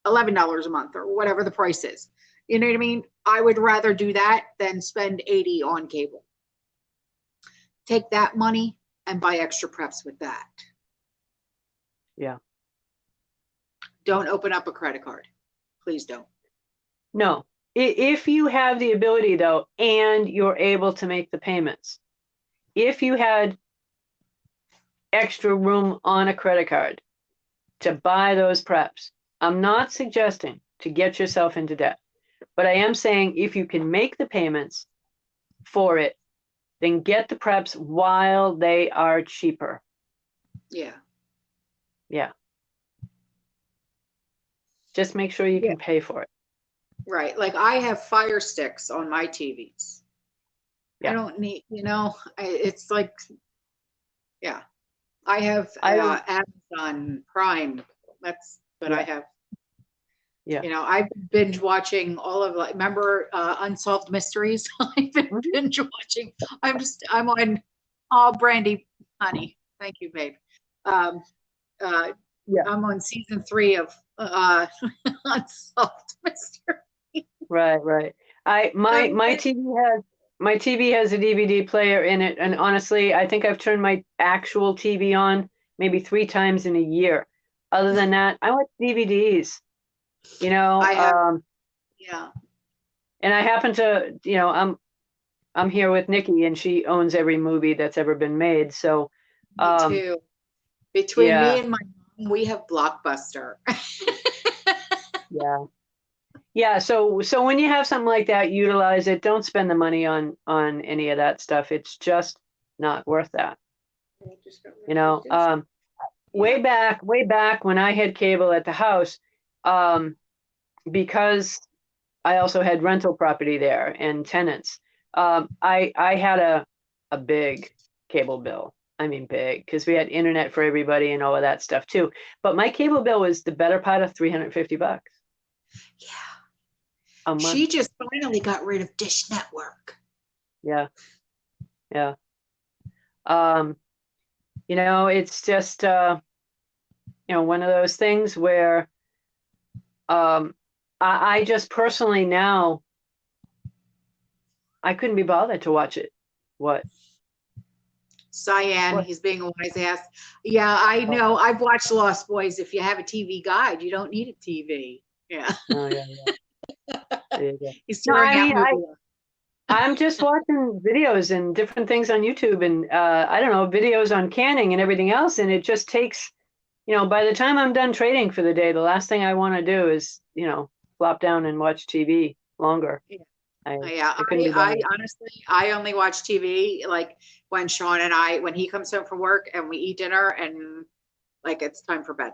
$11 a month or whatever the price is. You know what I mean? I would rather do that than spend 80 on cable. Take that money and buy extra preps with that. Yeah. Don't open up a credit card. Please don't. No. If you have the ability though, and you're able to make the payments, if you had extra room on a credit card to buy those preps, I'm not suggesting to get yourself into debt, but I am saying if you can make the payments for it, then get the preps while they are cheaper. Yeah. Yeah. Just make sure you can pay for it. Right. Like I have Fire Sticks on my TVs. Yeah. I don't need, it's like, yeah. I have Amazon Prime. That's what I have. Yeah. I've been binge watching all of, like, remember Unsolved Mysteries? I've been binge watching. I'm on, oh, Brandy, honey. Thank you, babe. Yeah. I'm on season 3 of Unsolved Mysteries. Right. My TV has a DVD player in it, and honestly, I think I've turned my actual TV on maybe 3 times in a year. Other than that, I watch DVDs. I have, yeah. And I happen to, I'm here with Nikki, and she owns every movie that's ever been made. So, Me too. Between me and my mom, we have Blockbuster. Yeah. So when you have something like that, utilize it. Don't spend the money on any of that stuff. It's just not worth that. Way back when I had cable at the house, because I also had rental property there and tenants. I had a big cable bill. I mean, big, because we had internet for everybody and all of that stuff too. But my cable bill was the better part of $350. Yeah. A month. She just finally got rid of Dish Network. Yeah. It's just one of those things where I just personally now I couldn't be bothered to watch it. What? Cyan, What? he's being a wise ass. Yeah, I Oh, know. I've watched Lost Boys. If you have a TV guide, you don't need a TV. Yeah, oh yeah, yeah. There you go. he's No, tearing I that mean, movie up. I'm just watching videos and different things on YouTube and I don't know, videos on canning and everything else. And it just takes, by the time I'm done trading for the day, the last thing I want to do is, flop down and watch TV longer. Yeah. I, Yeah, I couldn't be I bothered. honestly, I only watch TV like when Sean and when he comes home from work and we eat dinner and like it's time for bed.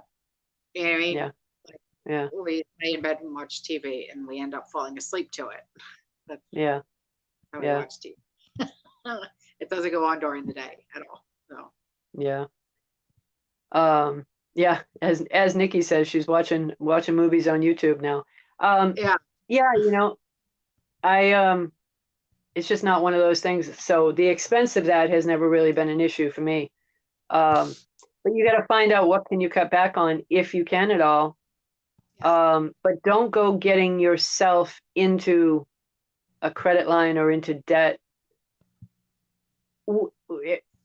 You know what I mean? Yeah, Like yeah, we lay in bed and watch TV and we end up falling asleep to it. That's yeah, how we yeah, watch TV. It doesn't go on during the day at all. So yeah. Yeah, as Nikki says, she's watching movies on YouTube now. Um, yeah, yeah, I it's just not one of those things. So the expense of that has never really been an issue for me. But you got to find out what can you cut back on if you can at all. But don't go getting yourself into a credit line or into debt.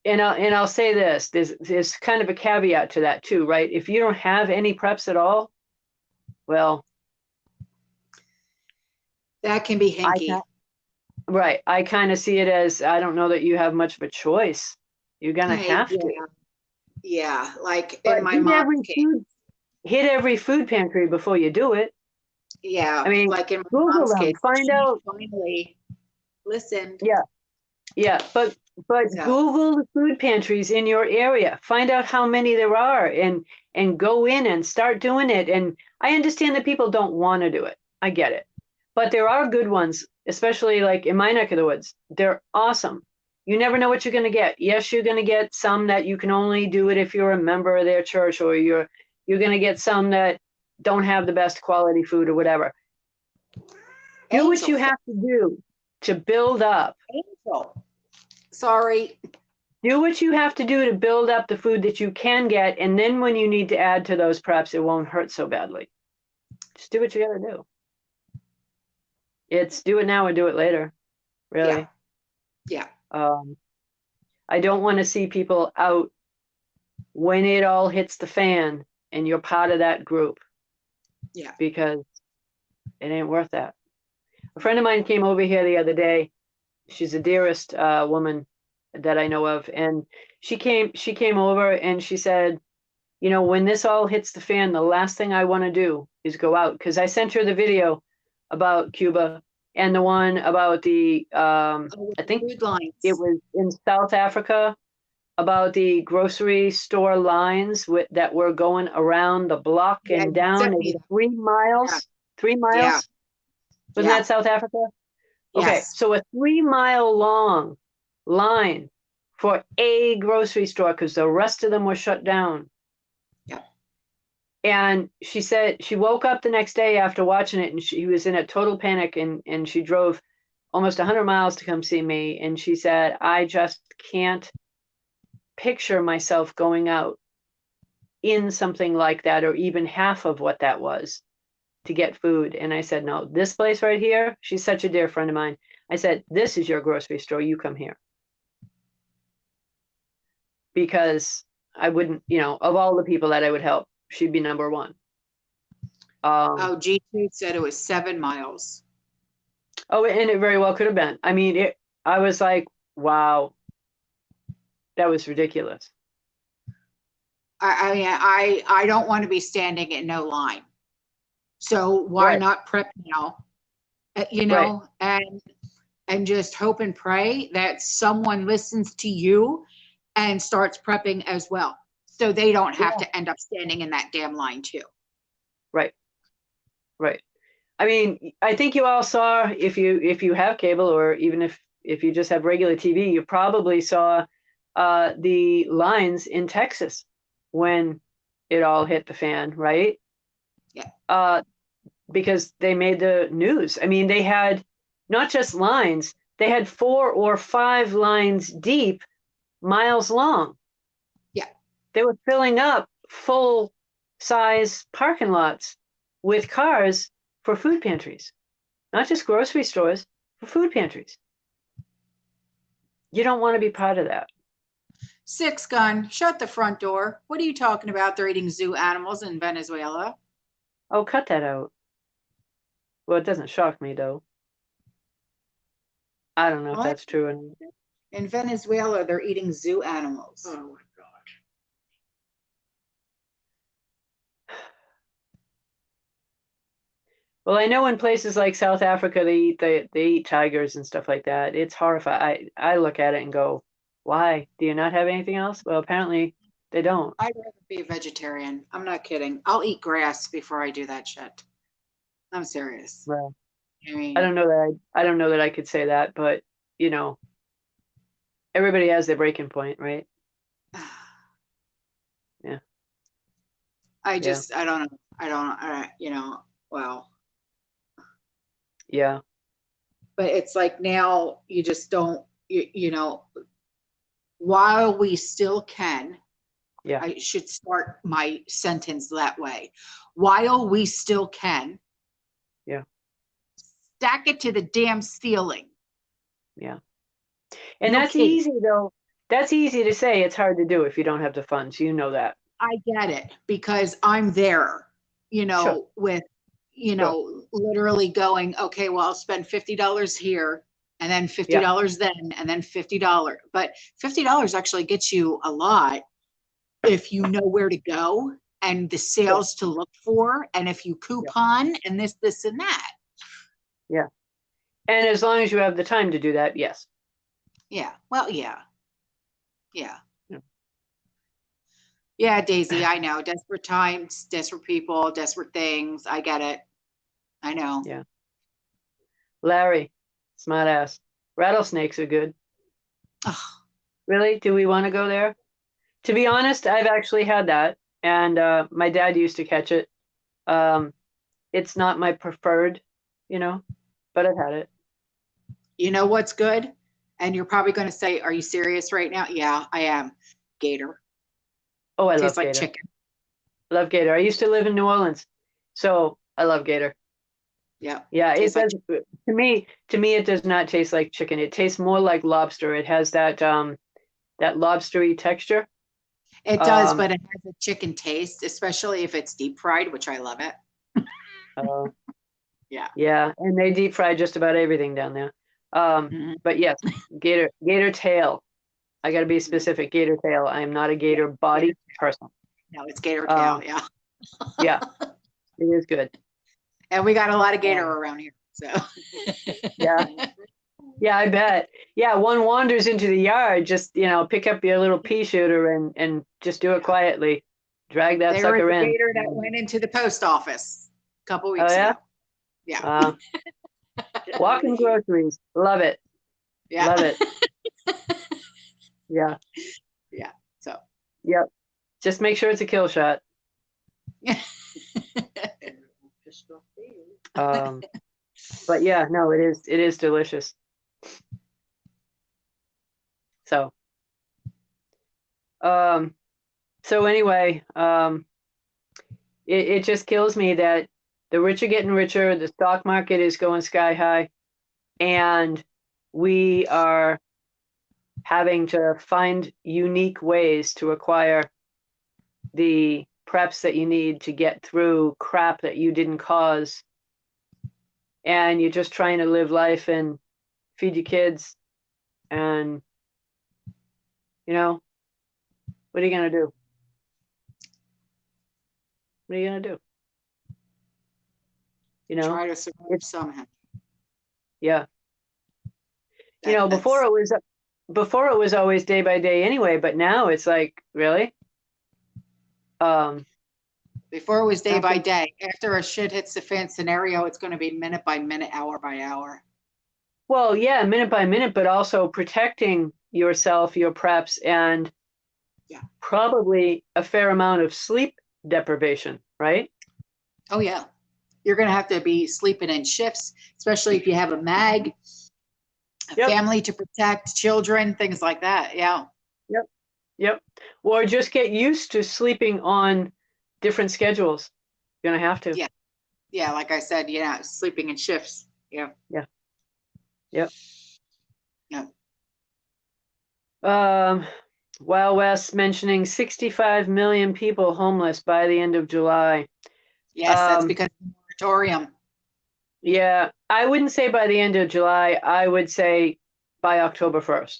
And I'll say this, there's kind of a caveat to that too, right? If you don't have any preps at all, well, that can be I hinky. right. I kind of see it as I don't know that you have much of a choice. You're gonna Hey, have to. yeah, like But in my mom's case. hit every food pantry before you do it. I Yeah, mean, like in my Google mom's them, case, find she out. finally listened. Yeah, yeah. But So Google the food pantries in your area. Find out how many there are and go in and start doing it. And I understand that people don't want to do it. I get it. But there are good ones, especially like in my neck of the woods. They're awesome. You never know what you're going to get. Yes, you're going to get some that you can only do it if you're a member of their church, or you're going to get some that don't have the best quality food or whatever. Do what Angel, you have to do to build up. Angel. Sorry. Do what you have to do to build up the food that you can get, and then when you need to add to those preps, it won't hurt so badly. Just do what you got to do. It's do it now or do it later, really. Yeah. I don't want to see people out when it all hits the fan and you're part of that group. Yeah. Because it ain't worth that. A friend of mine came over here the other day. She's the dearest woman that I know of, and she came over and she said, when this all hits the fan, the last thing I want to do is go out, because I sent her the video about Cuba and the one about the I think Food lines. it was in South Africa about the grocery store lines that were going around the block Yeah, and you down. sent It me was that. 3 miles. Yeah. 3 miles. Yeah. Wasn't Yeah. that South Africa? Okay, Yes. so a 3 mile long line for a grocery store because the rest of them were shut down. Yeah. And she said she woke up the next day after watching it and she was in a total panic and she drove almost 100 miles to come see me. And she said, I just can't picture myself going out in something like that or even half of what that was to get food. And I said, no, this place right here, she's such a dear friend of mine. I said, this is your grocery store. You come here. Because I wouldn't, of all the people that I would help, she'd be number one. G2 said it was 7 miles. Oh, and it very well could have been. I mean, I was like, wow, that was ridiculous. I mean, I don't want to be standing in no line. So why Right. not prep now? Right. And just hope and pray that someone listens to you and starts prepping as well, so they don't have to end up standing in that damn line too. Right. Right. I mean, I think you all saw, if you have cable, or even if you just have regular TV, you probably saw the lines in Texas when it all hit the fan, right? Yeah. Because they made the news. I mean, they had not just lines, they had 4 or 5 lines deep, miles long. Yeah. They were filling up full size parking lots with cars for food pantries, not just grocery stores, for food pantries. You don't want to be part of that. Six gun, shut the front door. What are you talking about? They're eating zoo animals in Venezuela. Oh, cut that out. Well, it doesn't shock me though. I don't know if What? that's true. And In Venezuela, they're eating zoo animals. Oh my God. well, I know in places like South Africa they eat tigers and stuff like that. It's horrifying. I look at it and go, why? Do you not have anything else? Well, apparently they don't. I'd rather be a vegetarian. I'm not kidding. I'll eat grass before I do that shit. I'm serious. Well, I mean, I don't know that I don't know that I could say that, but you know, everybody has their breaking point, right? Yeah. I Yeah. just, I don't know. I don't, you know, well, Yeah. but it's like now you just don't, you know, while we still can, Yeah. I should start my sentence that way. While we still can, Yeah. stack it to the damn ceiling. Yeah. And No that's kidding. easy though. That's easy to say. It's hard to do if you don't have the funds. You know that. I get it because I'm there, you know, Sure. with, you know, literally going, okay, well, I'll spend $50 here and then $50 then, and then $50. But $50 actually gets you a lot if you know where to go and the sales to look for, and if you coupon and this, and that. Yeah. And as long as you have the time to do that, yes. Yeah. Well, yeah. Yeah. Yeah. Yeah, Daisy, I know. Desperate times, desperate people, desperate things. I get it. I know. Yeah. Larry, smart ass. Rattlesnakes are good. Ugh. Really? Do we want to go there? To be honest, I've actually had that, and my dad used to catch it. It's not my preferred, you know, but I've had it. You know what's good? And you're probably going to say, are you serious right now? Yeah, I am. Gator. Oh, I Tastes love like gator. chicken. Love gator. I used to live in New Orleans, so I love gator. Yeah. Yeah, it Tastes like does. To me, it does not taste like chicken. It tastes more like lobster. It has that that lobstery texture. It does, but it has a chicken taste, especially if it's deep fried, which I love it. Uh, Yeah. yeah, and they deep fry just about everything down there. Mhm. But yes, gator tail. I got to be specific. Gator tail. I am not a gator body person. No, it's gator tail. Um, Yeah. Yeah, it is good. And we got a lot of gator around here. So Yeah. Yeah, I bet. Yeah, one wanders into the yard, just, you know, pick up your little pea shooter and just do it quietly. Drag that there was sucker a in. gator that went into the post office a couple Oh, weeks yeah? ago. Yeah. Walking groceries. Love it. Yeah. Love it. Yeah. Yeah. So Yep. Just make sure it's a kill shot. But yeah, no, it is delicious. So so anyway, it just kills me that the rich are getting richer, the stock market is going sky high, and we are having to find unique ways to acquire the preps that you need to get through crap that you didn't cause. And you're just trying to live life and feed your kids. And, you know, what are you going to do? What are you going to do? You know, try to survive somehow. yeah. You know, before it was always day by day anyway, but now it's like, really? Before it was day by day. After a shit hits the fan scenario, it's going to be minute by minute, hour by hour. Well, yeah, minute by minute, but also protecting yourself, your preps, and probably a fair amount of sleep deprivation, right? Oh, yeah. You're going to have to be sleeping in shifts, especially if you have a mag, a family to protect, children, things like that. Yeah. Yep. Or just get used to sleeping on different schedules. You're going to have to. Yeah. Yeah. Like I said, sleeping in shifts. Yeah. Yeah. Yep. Yeah. Wild West mentioning 65 million people homeless by the end of July. Yes, that's because of the moratorium. Yeah, I wouldn't say by the end of July. I would say by October 1st.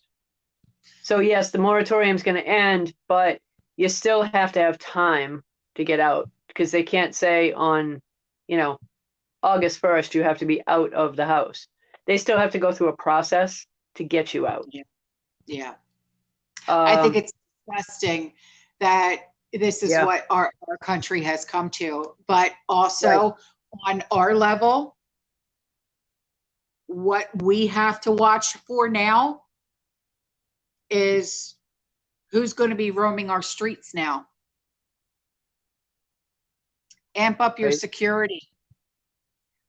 So yes, the moratorium is going to end, but you still have to have time to get out because they can't say on, August 1st, you have to be out of the house. They still have to go through a process to get you out. Yeah. I think Um, it's disgusting that this is Yeah. what our country has come to, but also on our level, what we have to watch for now is who's going to be roaming our streets now. Amp up your Right. security.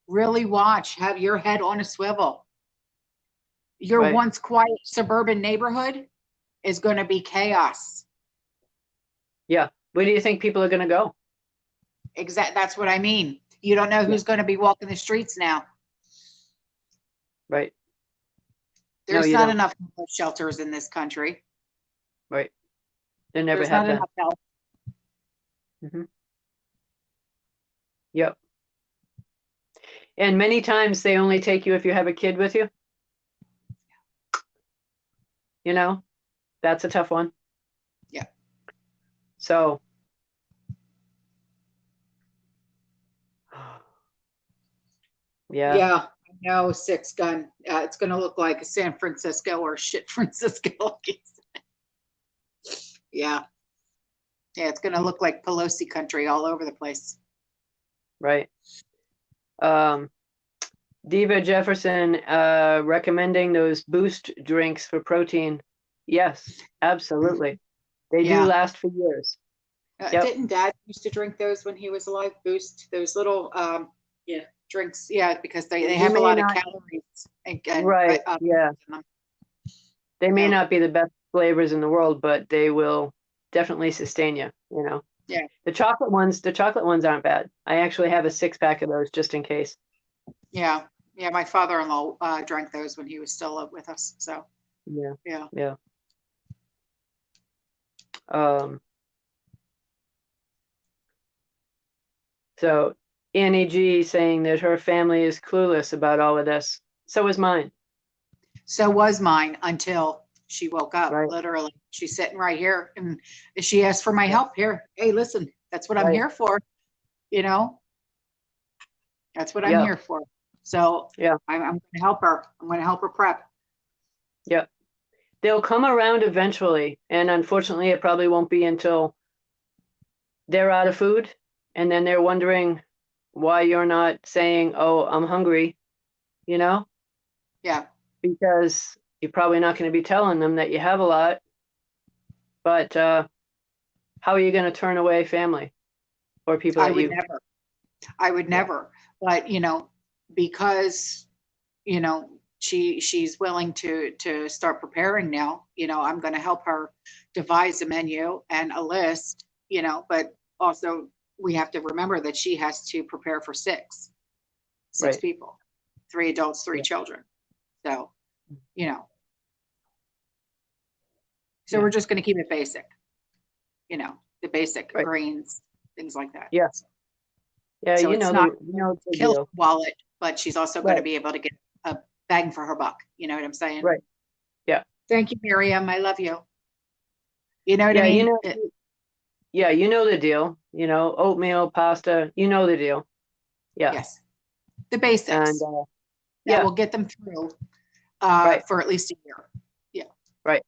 Really watch, have your head on a swivel. Your Right. once quiet suburban neighborhood is going to be chaos. Yeah. Where do you think people are going to go? That's what I mean. You don't know who's going to be walking the streets now. Right. No, There's you not don't. enough shelters in this country. Right. There never There's have not been. enough help. Yep. And many times they only take you if you have a kid with you. That's a tough one. Yeah. So, yeah. Yeah, I know, six gun. It's going to look like San Francisco or shit Francisco. Yeah. Yeah, it's going to look like Pelosi country all over the place. Right. Diva Jefferson recommending those boost drinks for protein. Yes, absolutely. They do Yeah. last for years. Yep. Didn't Dad used to drink those when he was alive? Boost, those little drinks. Yeah, because they They have a may lot of not, calories. right. Yeah. In them. They may Yeah. not be the best flavors in the world, but they will definitely sustain you, Yeah. The chocolate ones aren't bad. I actually have a 6-pack of those just in case. Yeah. Yeah. My father-in-law drank those when he was still with us. So Yeah. yeah. Yeah. So Annie G saying that her family is clueless about all of this. So is mine. So was mine until she woke up. Right. Literally, she's sitting right here, and she asked for my Yeah. help. Here, hey, listen, that's what I'm Right. here for. That's what I'm Yeah. here for. So Yeah. I'm going to help her. I'm going to help her prep. Yeah. They'll come around eventually. And unfortunately, it probably won't be until they're out of food. And then they're wondering why you're not saying, oh, I'm hungry, Yeah. because you're probably not going to be telling them that you have a lot. But how are you going to turn away family or people I that would you? never. I would Yeah. never. But because she's willing to start preparing now. I'm going to help her devise a menu and a list. But also we have to remember that she has to prepare for six Right. people, 3 adults, 3 Yeah. children. So Yeah. we're just going to keep it basic. The basic Right. greens, things like that. Yeah. Yeah, So it's not the kill deal. wallet, but she's also going to Right. be able to get a bang for her buck. You know what I'm saying? Right. Yeah. Thank you, Miriam. I love you. You know what Yeah, I mean? you know the deal. Oatmeal, pasta, you know the deal. Yeah. Yes. The basics And that yeah. will get them through Right. for at least a year. Yeah. Right.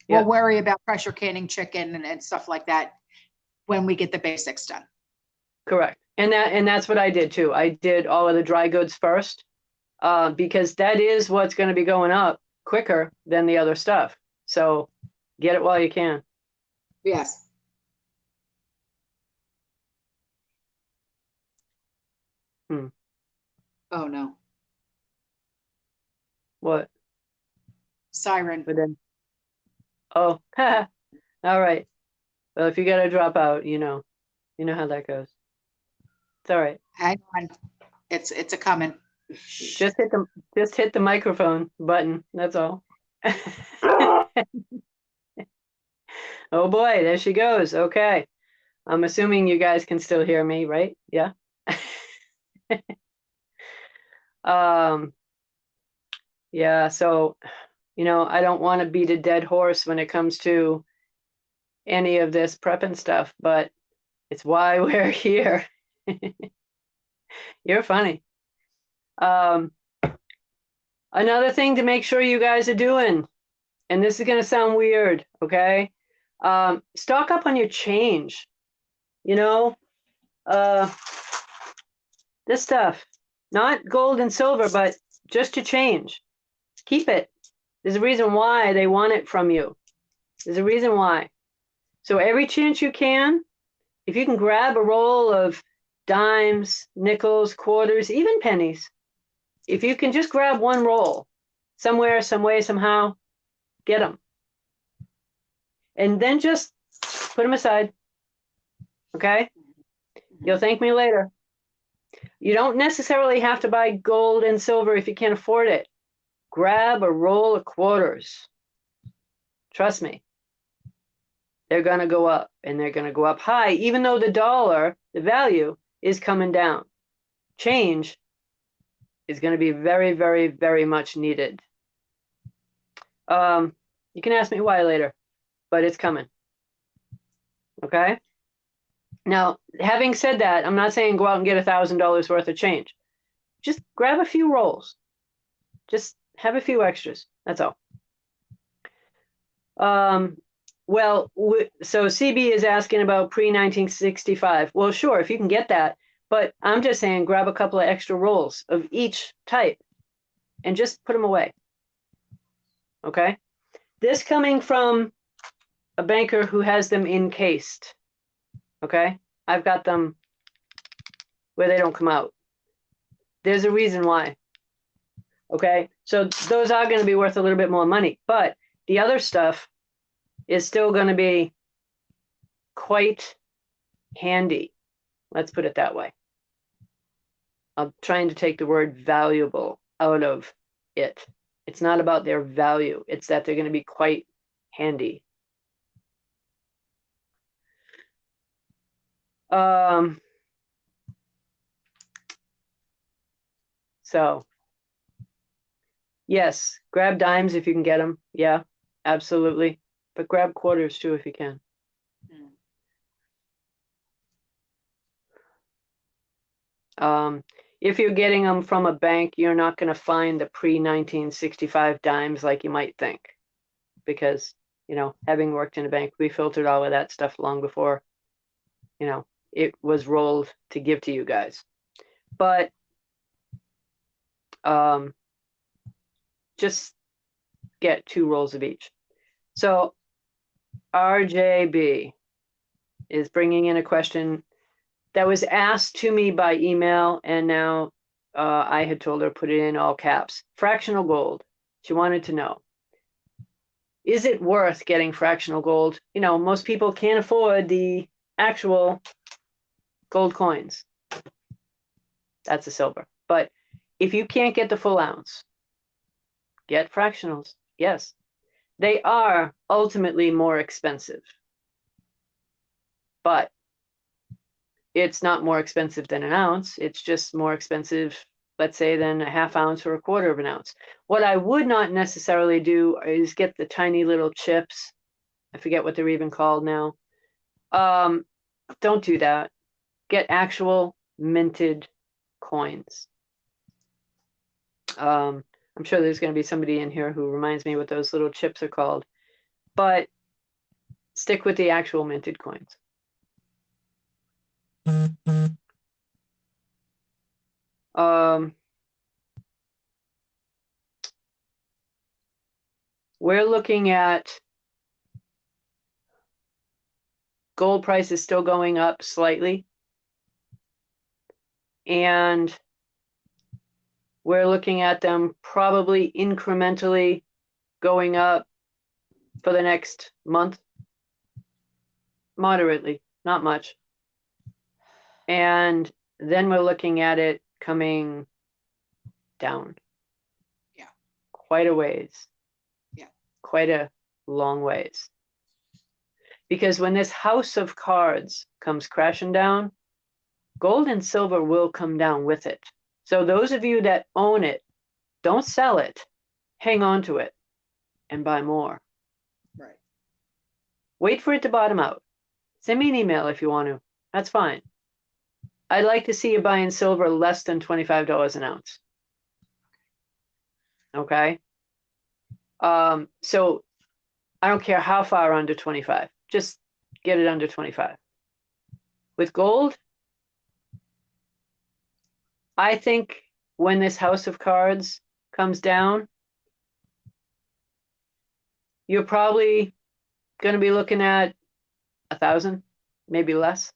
We'll Yeah. worry about pressure canning chicken and stuff like that when we get the basics done. Correct. And that's what I did too. I did all of the dry goods first, because that is what's going to be going up quicker than the other stuff. So get it while you can. Yes. Oh no. What? Siren. But then, oh, all right. Well, if you got to drop out, you know how that goes. It's all right. Hang on. It's a coming. Just hit the microphone button. That's all. Oh boy, there she goes. Okay. I'm assuming you guys can still hear me, right? Yeah. Um, yeah, so, I don't want to beat a dead horse when it comes to any of this prepping stuff, but it's why we're here. You're funny. Um, Another thing to make sure you guys are doing, and this is going to sound weird, okay? Stock up on your change. You know, uh, this stuff, not gold and silver, but just your change. Keep it. There's a reason why they want it from you. There's a reason why. So every chance you can, if you can grab a roll of dimes, nickels, quarters, even pennies, if you can just grab one roll somewhere, some way, somehow, get them. And then just put them aside. Okay? You'll thank me later. You don't necessarily have to buy gold and silver if you can't afford it. Grab a roll of quarters. Trust me. They're going to go up, and they're going to go up high, even though the dollar, the value, is coming down. Change is going to be very, very, very much needed. You can ask me why later, but it's coming. Okay? Now, having said that, I'm not saying go out and get $1,000 worth of change. Just grab a few rolls. Just have a few extras. That's all. Well, so CB is asking about pre-1965. Well, sure, if you can get that. But I'm just saying grab a couple of extra rolls of each type and just put them away. Okay? This coming from a banker who has them encased. Okay? I've got them where they don't come out. There's a reason why. Okay? So those are going to be worth a little bit more money. But the other stuff is still going to be quite handy. Let's put it that way. I'm trying to take the word valuable out of it. It's not about their value. It's that they're going to be quite handy. So, yes, grab dimes if you can get them. Yeah, absolutely. But grab quarters too if you can. If you're getting them from a bank, you're not going to find the pre-1965 dimes like you might think. Because, having worked in a bank, we filtered all of that stuff long before, it was rolled to give to you guys. But just get 2 rolls of each. So RJB is bringing in a question that was asked to me by email, and now I had told her put it in all caps. Fractional gold. She wanted to know, is it worth getting fractional gold? Most people can't afford the actual gold coins. That's a silver. But if you can't get the full ounce, get fractionals. Yes. They are ultimately more expensive. But it's not more expensive than an ounce. It's just more expensive, let's say, than a half ounce or a quarter of an ounce. What I would not necessarily do is get the tiny little chips. I forget what they're even called now. Don't do that. Get actual minted coins. I'm sure there's going to be somebody in here who reminds me what those little chips are called. But stick with the actual minted coins. We're looking at gold prices still going up slightly. And we're looking at them probably incrementally going up for the next month. Moderately, not much. And then we're looking at it coming down. Yeah. Quite a ways. Yeah. Quite a long ways. Because when this house of cards comes crashing down, gold and silver will come down with it. So those of you that own it, don't sell it, hang on to it and buy more. Right. Wait for it to bottom out. Send me an email if you want to. That's fine. I'd like to see you buying silver less than $25 an ounce. Okay? So I don't care how far under 25. Just get it under 25. With gold, I think when this house of cards comes down, you're probably going to be looking at 1,000, maybe less.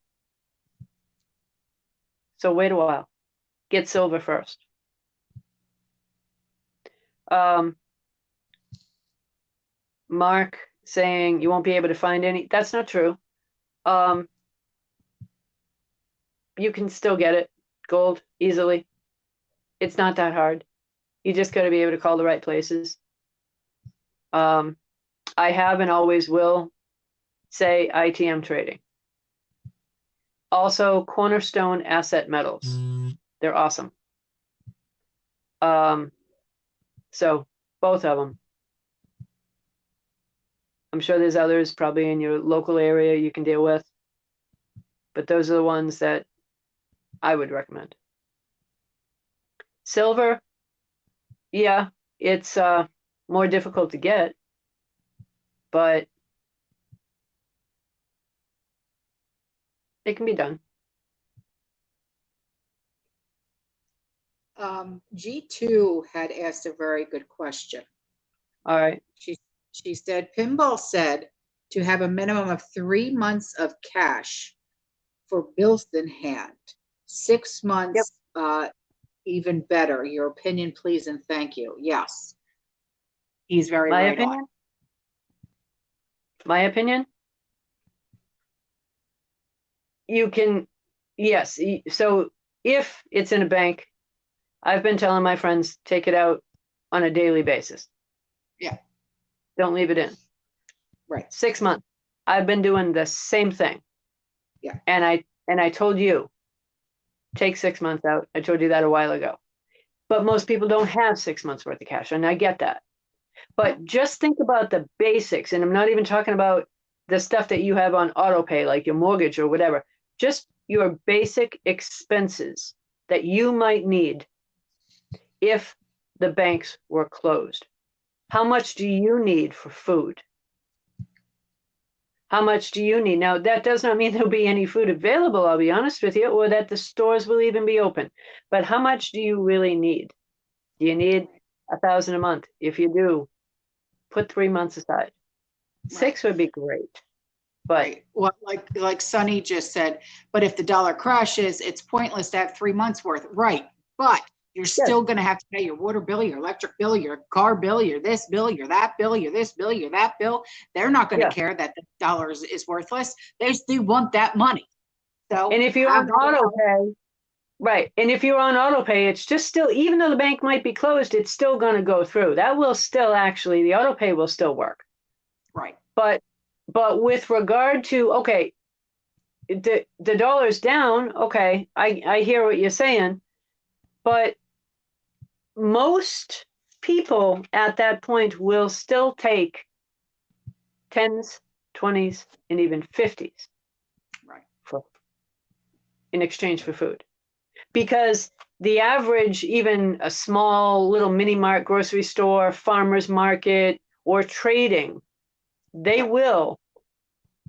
So wait a while. Get silver first. Mark saying you won't be able to find any. That's not true. You can still get it, gold, easily. It's not that hard. You just got to be able to call the right places. I have and always will say ITM trading. Also, Cornerstone Asset Metals. They're awesome. So both of them. I'm sure there's others probably in your local area you can deal with, but those are the ones that I would recommend. Silver, yeah, it's more difficult to get, but it can be done. G2 had asked a very good question. All right. She said, Pinball said to have a minimum of 3 months of cash for bills in hand. 6 months, even better. Your opinion, please, and thank you. Yes. He's very My right opinion? on. My opinion? You can, yes. So if it's in a bank, I've been telling my friends, take it out on a daily basis. Yeah. Don't leave it in. Right. 6 months. I've been doing the same thing. Yeah. And I told you, take 6 months out. I told you that a while ago. But most people don't have 6 months worth of cash, and I get that. But just think about the basics, and I'm not even talking about the stuff that you have on auto pay, like your mortgage or whatever. Just your basic expenses that you might need if the banks were closed. How much do you need for food? How much do you need? Now, that does not mean there'll be any food available, I'll be honest with you, or that the stores will even be open. But how much do you really need? Do you need 1,000 a month? If you do, put 3 months aside. 6 would be great. But right. Well, like Sonny just said, but if the dollar crashes, it's pointless to have 3 months worth. Right. But you're still going to have to pay your water bill, your electric bill, your car bill, your this bill, your that bill, your this bill, your that bill. They're not going to care that the dollar is worthless. They still want that money. So, and if you're on auto pay, right. And if you're on auto pay, it's just still, even though the bank might be closed, it's still going to go through. That will still actually, the auto pay will still work. Right. But with regard to, okay, the dollar's down, okay, I hear what you're saying, but most people at that point will still take 10s, 20s, and even 50s in exchange for food. Because the average, even a small little mini mart, grocery store, farmer's market, or trading, they will,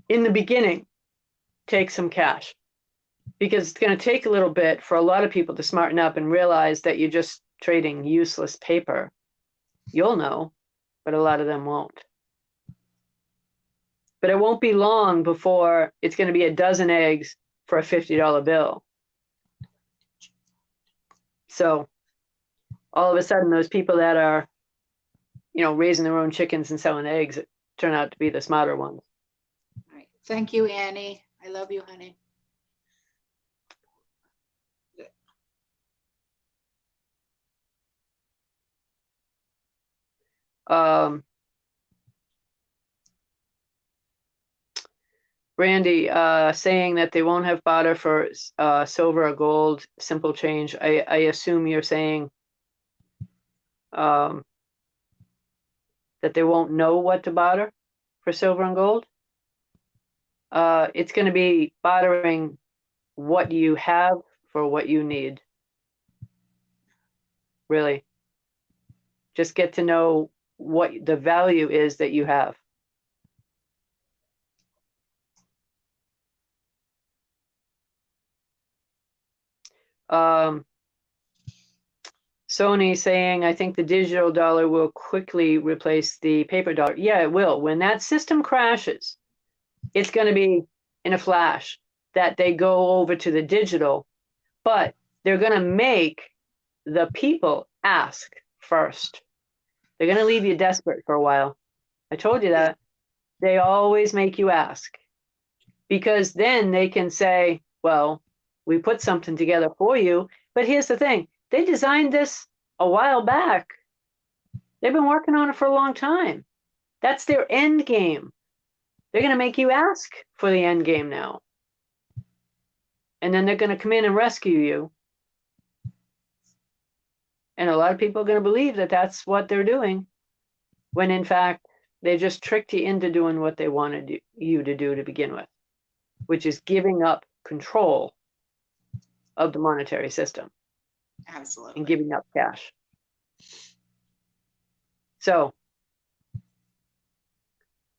in the beginning, take some cash. Because it's going to take a little bit for a lot of people to smarten up and realize that you're just trading useless paper. You'll know, but a lot of them won't. But it won't be long before it's going to be a dozen eggs for a $50 bill. So all of a sudden, those people that are, raising their own chickens and selling eggs turn out to be the smarter ones. All right. Thank you, Annie. I love you, honey. Brandy, saying that they won't have barter for silver or gold, simple change. I assume you're saying that they won't know what to barter for silver and gold. It's going to be bartering what you have for what you need. Really. Just get to know what the value is that you have. Sony saying, I think the digital dollar will quickly replace the paper dollar. Yeah, it will. When that system crashes, it's going to be in a flash that they go over to the digital, but they're going to make the people ask first. They're going to leave you desperate for a while. I told you that. They always make you ask, because then they can say, well, we put something together for you. But here's the thing. They designed this a while back. They've been working on it for a long time. That's their end game. They're going to make you ask for the end game now. And then they're going to come in and rescue you. And a lot of people are going to believe that that's what they're doing, when in fact, they just tricked you into doing what they wanted you to do to begin with, which is giving up control of the monetary system. Absolutely. And giving up cash. So,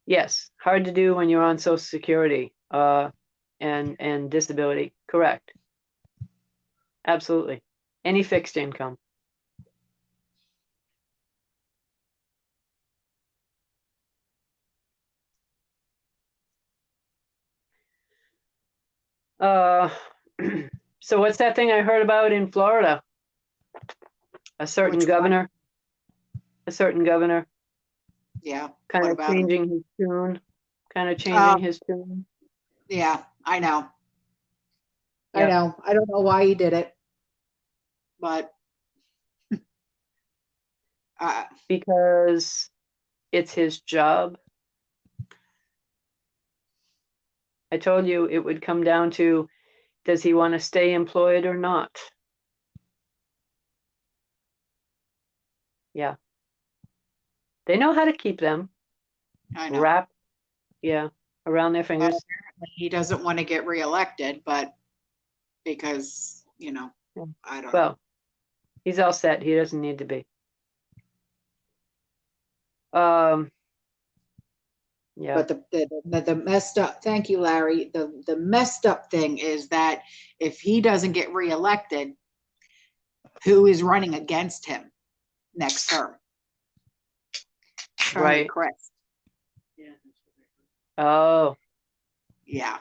yes, hard to do when you're on Social Security and disability. Correct. Absolutely. Any fixed income. So what's that thing I heard about in Florida? A certain Which governor. A certain governor. Yeah. Kind of changing his tune. Kind of changing his tune. Yeah, I know. Yep. I know. I don't know why he did it, but because it's his job. I told you it would come down to, does he want to stay employed or not? Yeah. They know how to keep them I know. wrapped, around their fingers. Well, apparently he doesn't want to get reelected, but because, I don't know. Well, he's all set. He doesn't need to be. Yeah. But the messed up, thank you, Larry. The messed up thing is that if he doesn't get reelected, who is running against him next term? Charlie Right. Crist. Oh. Yeah.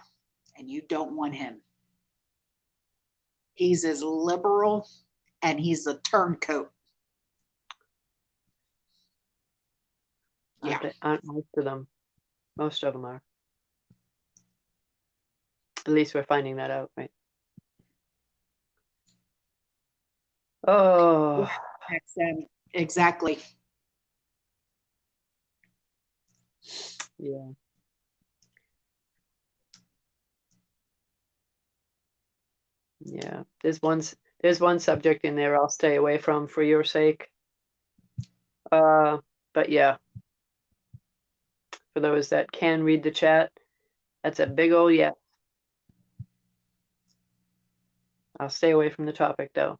And you don't want him. He's as liberal and he's a turncoat. Yeah. Aren't most of them are. At least we're finding that out, right? Oh. Exactly. Yeah. Yeah. There's one subject in there I'll stay away from for your sake. But yeah. For those that can read the chat, that's a big old yes. I'll stay away from the topic though.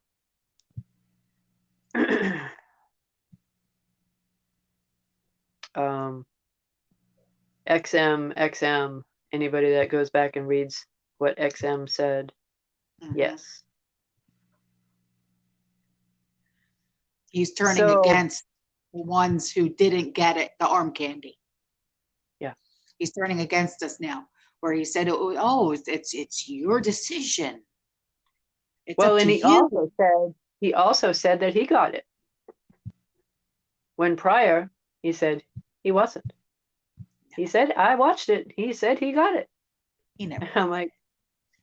XM, anybody that goes back and reads what XM said, yes. He's turning against the ones who didn't get it, the arm candy. Yeah. He's turning against us now, where he said, oh, it's your decision. It's well, up and to he also said that he got it. When prior, he said he wasn't. He said, I watched it. He said he got it. He never. I'm like,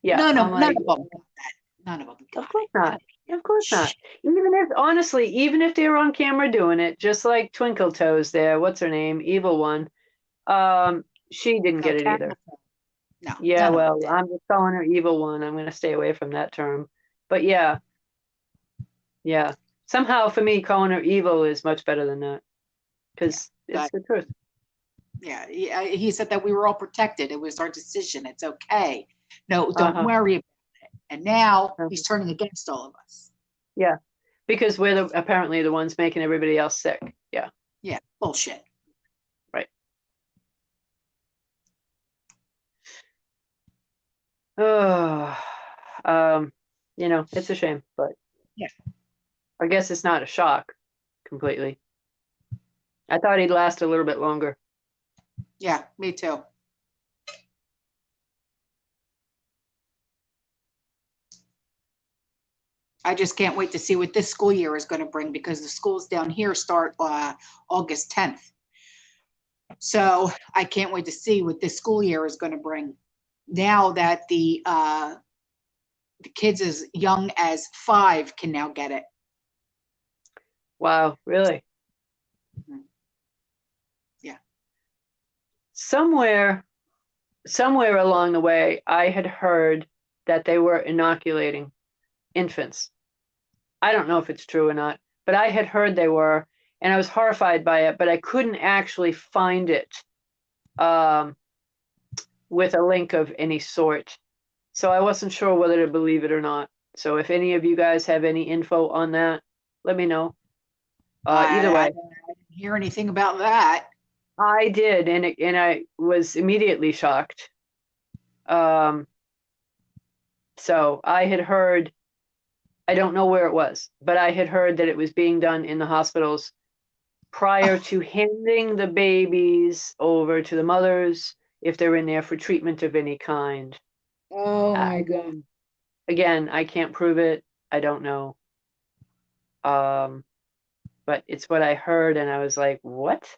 yeah. None of them got that. None of them got it. Of course not. Of course not. Even if they were on camera doing it, just like Twinkle Toes there, what's her name? Evil one. She didn't get it either. No, Yeah, none of them well, did. I'm just calling her evil one. I'm going to stay away from that term. But yeah, yeah. Somehow for me, calling her evil is much better than that because it's But the truth. yeah, he said that we were all protected. It was our decision. It's okay. No, don't Uh-huh. worry about it. And now Uh-huh. he's turning against all of us. Yeah, because we're apparently the ones making everybody else sick. Yeah, Yeah, bullshit. right. Oh, it's a shame, but Yeah, I guess it's not a shock completely. I thought he'd last a little bit longer. yeah, me too. I just can't wait to see what this school year is going to bring because the schools down here start August 10th. So I can't wait to see what this school year is going to bring. Now that the kids as young as 5 can now get it. Wow, really? Mhm. Yeah. Somewhere along the way, I had heard that they were inoculating infants. I don't know if it's true or not, but I had heard they were, and I was horrified by it, but I couldn't actually find it with a link of any sort. So I wasn't sure whether to believe it or not. So if any of you guys have any info on that, let me know. Either I way, didn't hear anything about that. I did, and I was immediately shocked. So I had heard, I don't know where it was, but I had heard that it was being done in the hospitals prior to handing the babies over to the mothers if they're in there for treatment of any kind. Oh my God. Again, I can't prove it. I don't know. But it's what I heard, and I was like, what?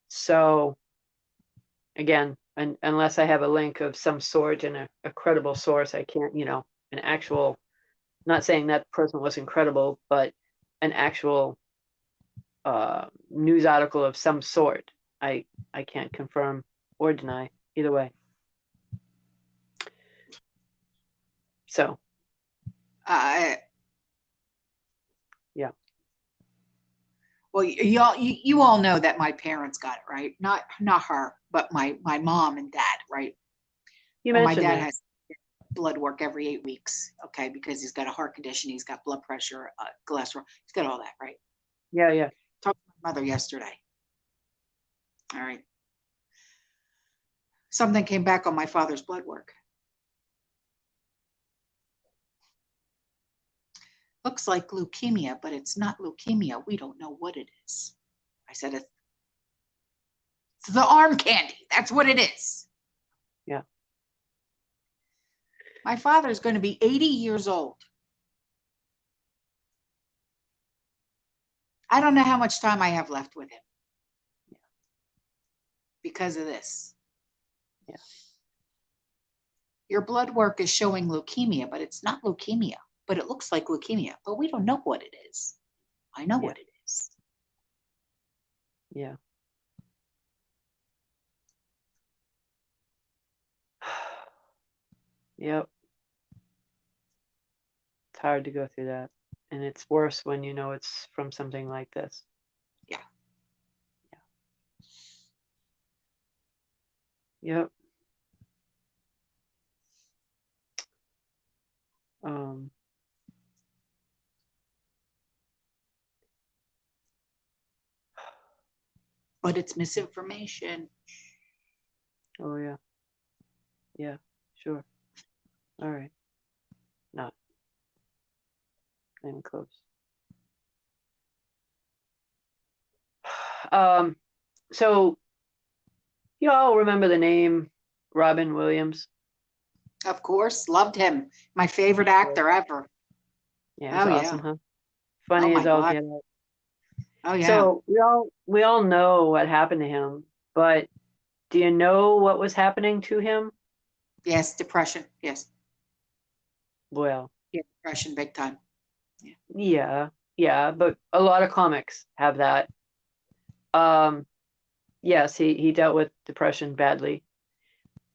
So again, unless I have a link of some sort and a credible source, I can't, an actual, not saying that person was incredible, but an actual news article of some sort. I can't confirm or deny either way. So Uh, yeah, well, you all know that my parents got it, right? Not her, but my mom and dad, right? you Well, my mentioned dad that. has blood work every 8 weeks, okay, because he's got a heart condition, he's got blood pressure, cholesterol, he's got all that, right? Yeah, yeah. Talked to my mother yesterday. All right. Something came back on my father's blood work. Looks like leukemia, but it's not leukemia. We don't know what it is. I said, it's the arm candy. That's what it is. Yeah. My father's going to be 80 years old. I don't know how much time I have left with him because of this. Yeah. Your blood work is showing leukemia, but it's not leukemia, but it looks like leukemia, but we don't know what it is. I know Yeah. what it is. Yeah. Yep. It's hard to go through that. And it's worse when you know it's from something like this. Yeah. Yep. Um, But it's misinformation. oh yeah. Yeah, sure. All right. Not even close. So you all remember the name Robin Williams? Of course, loved him. My favorite Yeah. actor ever. Yeah, he's Oh awesome, yeah. huh? Oh Funny my as all God. get out. Oh yeah. So we all know what happened to him, but do you know what was happening to him? Yes, depression. Yes. Well, Yeah, depression big time. Yeah. yeah, but a lot of comics have that. Um, yes, he dealt with depression badly,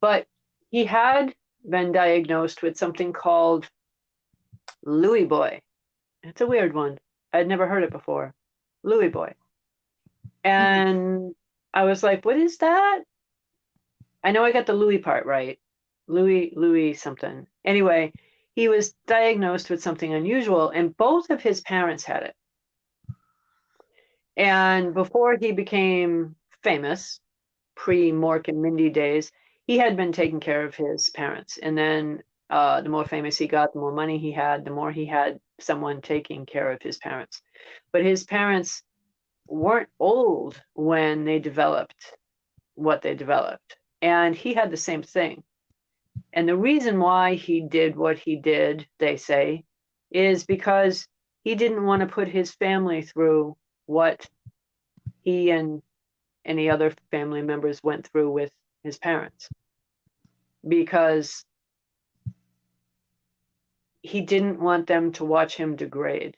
but he had been diagnosed with something called Louis boy. It's a weird one. I'd never heard it before. Louis boy. And I was like, what is that? I know I got the Louis part right. Louis something. Anyway, he was diagnosed with something unusual, and both of his parents had it. And before he became famous, pre-Mork and Mindy days, he had been taking care of his parents. And then the more famous he got, the more money he had, the more he had someone taking care of his parents. But his parents weren't old when they developed what they developed. And he had the same thing. And the reason why he did what he did, they say, is because he didn't want to put his family through what he and any other family members went through with his parents. Because he didn't want them to watch him degrade.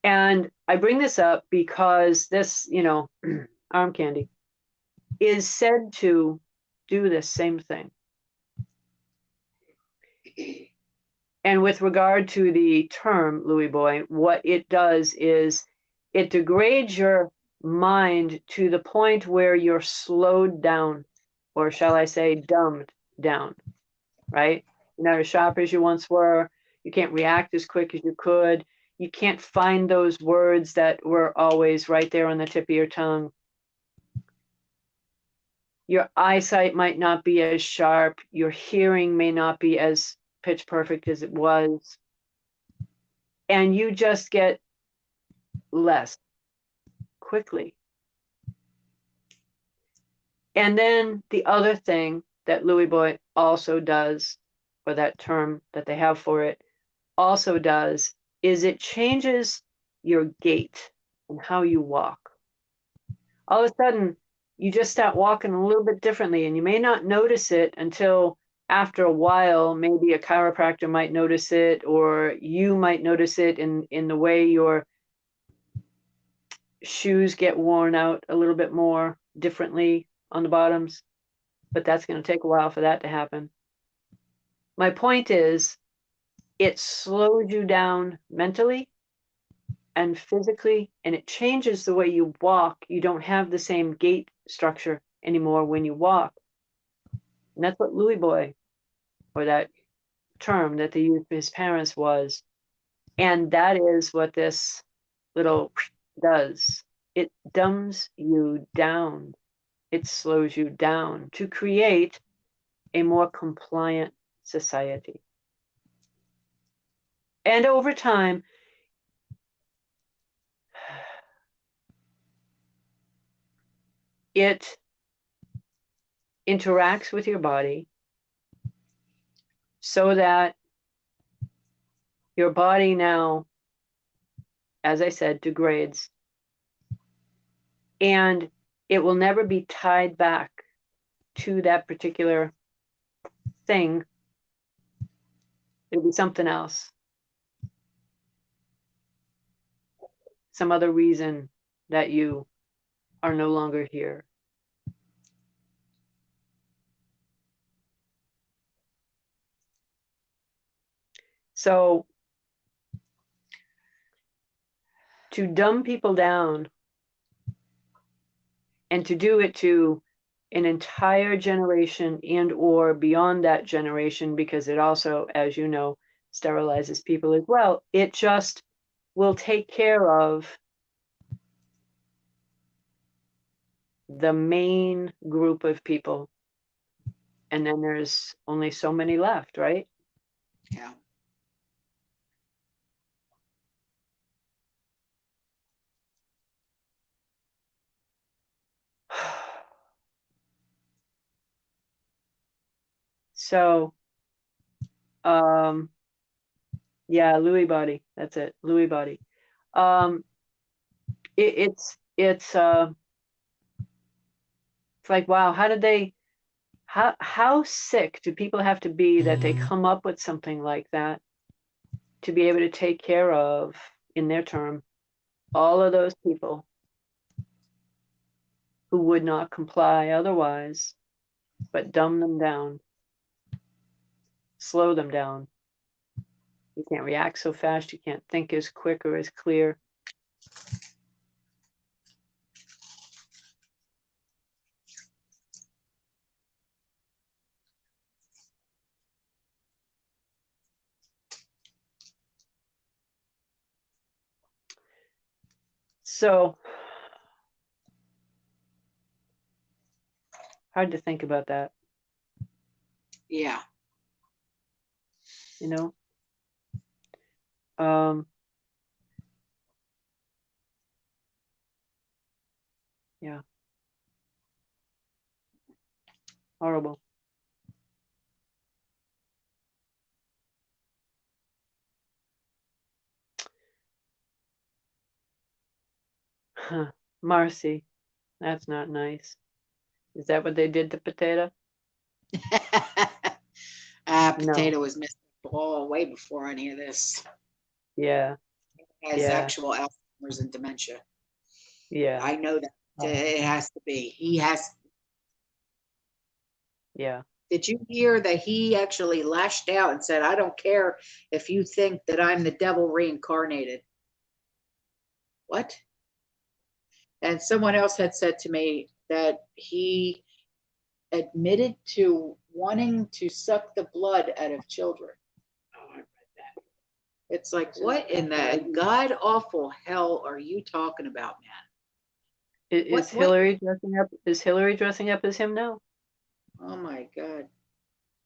And I bring this up because this, arm candy is said to do the same thing. And with regard to the term Louis boy, what it does is it degrades your mind to the point where you're slowed down, or shall I say, dumbed down, right? You're not as sharp as you once were. You can't react as quick as you could. You can't find those words that were always right there on the tip of your tongue. Your eyesight might not be as sharp. Your hearing may not be as pitch perfect as it was. And you just get less quickly. And then the other thing that Louis boy also does, or that term that they have for it also does, is it changes your gait and how you walk. All of a sudden, you just start walking a little bit differently, and you may not notice it until after a while. Maybe a chiropractor might notice it, or you might notice it in the way your shoes get worn out a little bit more differently on the bottoms. But that's going to take a while for that to happen. My point is, it slows you down mentally and physically, and it changes the way you walk. You don't have the same gait structure anymore when you walk. And that's what Louis boy, or that term that they used for his parents, was. And that is what this little does. It dumbs you down. It slows you down to create a more compliant society. And over time, it interacts with your body so that your body now, as I said, degrades, and it will never be tied back to that particular thing. It'll be something else, some other reason that you are no longer here. So to dumb people down, and to do it to an entire generation and or beyond that generation, because it also, as you know, sterilizes people as well, it just will take care of the main group of people. And then there's only so many left, right? Yeah. So, yeah, Louis body. That's it, Louis body. It's like, wow, how sick do people have to be that they come up with something like that to be able to take care of, in their term, all of those people? who would not comply otherwise, but dumb them down, slow them down. You can't react so fast. You can't think as quick or as clear. So hard to think about that, Yeah. you know? Yeah. Horrible. Huh. Marcy, that's not nice. Is that what they did to Potato? No. Potato was missing all way before any of this. Yeah. He has Yeah. actual Alzheimer's and dementia. Yeah. I know that. It has to be. He has. Yeah. Did you hear that he actually lashed out and said, I don't care if you think that I'm the devil reincarnated? What? And someone else had said to me that he admitted to wanting to suck the blood out of children. Oh, I read that. It's like, what in the god awful hell are you talking about, man? Is Hillary dressing up? Is Hillary dressing up as him now? Oh my God.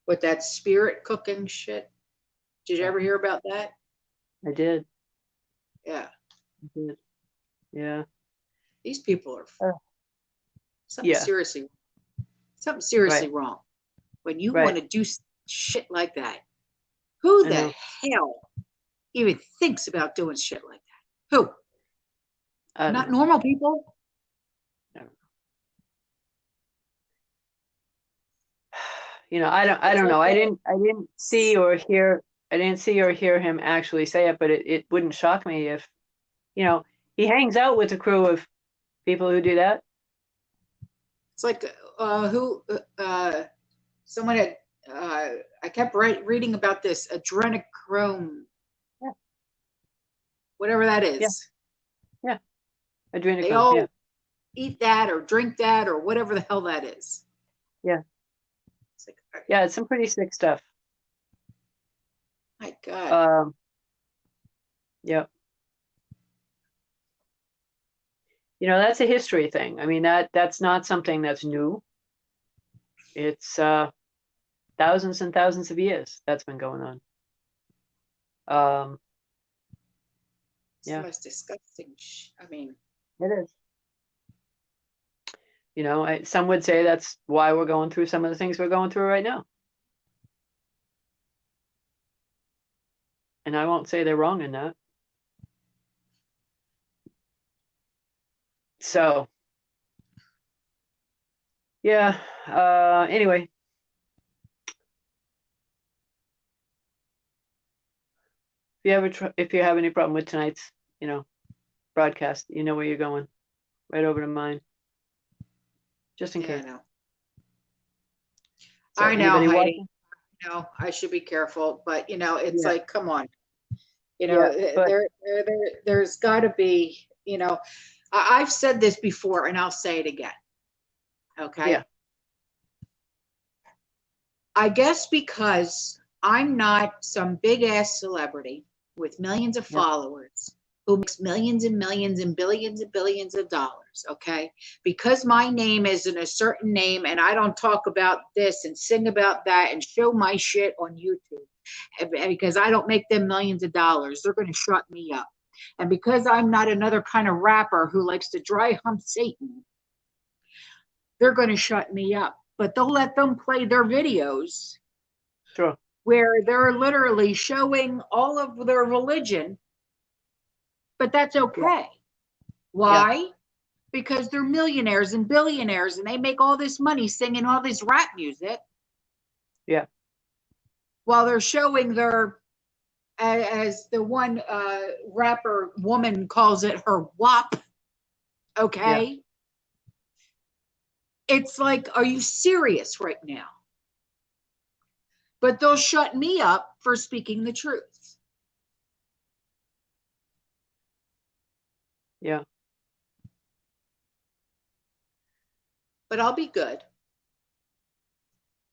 With that spirit cooking shit. Did you ever hear about that? I did. Yeah. I did. Yeah. These people are something Yeah. seriously wrong. When you want to do shit like that, who the hell even thinks about doing shit like that? Who? Not normal people. You know, I don't know. I didn't see or hear him actually say it, but it wouldn't shock me if, you know, he hangs out with a crew of people who do that. It's like someone had I kept reading about this adrenochrome, whatever that is. Yeah. Adrenochrome. They all eat that or drink that or whatever the hell that is. Yeah. It's like, yeah, it's some pretty sick stuff. My God. Yep. You know, that's a history thing. I mean, that's not something that's new. It's thousands and thousands of years that's been going on. It's the most disgusting. I mean, it is. You know, some would say that's why we're going through some of the things we're going through right now. And I won't say they're wrong in that. So, yeah. Anyway. If you have any problem with tonight's, you know, broadcast, you know where you're going. Right over to mine. Just in case. I know, Heidi. No, I should be careful, but you know, it's like, come on. You know, there's got to be, you know, I've said this before and I'll say it again. Okay. Yeah. I guess because I'm not some big ass celebrity with millions of followers who makes millions and millions and billions of dollars. Okay. Because my name isn't a certain name and I don't talk about this and sing about that and show my shit on YouTube. And because I don't make them millions of dollars, they're going to shut me up. And because I'm not another kind of rapper who likes to dry hump Satan, they're going to shut me up. But they'll let them play their videos where they're literally showing all of their religion, but that's okay. Why? Because they're millionaires and billionaires and they make all this money singing all this rap music. Yeah. While they're showing their, as the one rapper woman calls it, her WAP. Okay. It's like, are you serious right now? But they'll shut me up for speaking the truth. Yeah. But I'll be good.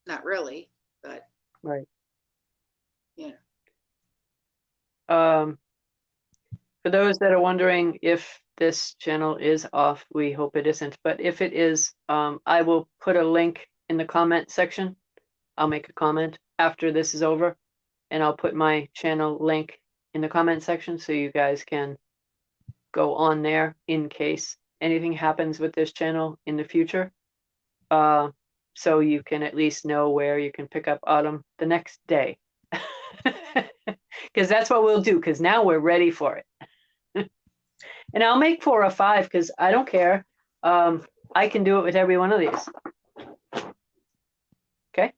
Not really, but Right. yeah. For those that are wondering if this channel is off, we hope it isn't. But if it is, I will put a link in the comment section. I'll make a comment after this is over, and I'll put my channel link in the comment section so you guys can go on there in case anything happens with this channel in the future. So you can at least know where you can pick up Autumn the next day. Because that's what we'll do, because now we're ready for it. And I'll make 4 or 5 because I don't care. I can do it with every one of these. Okay?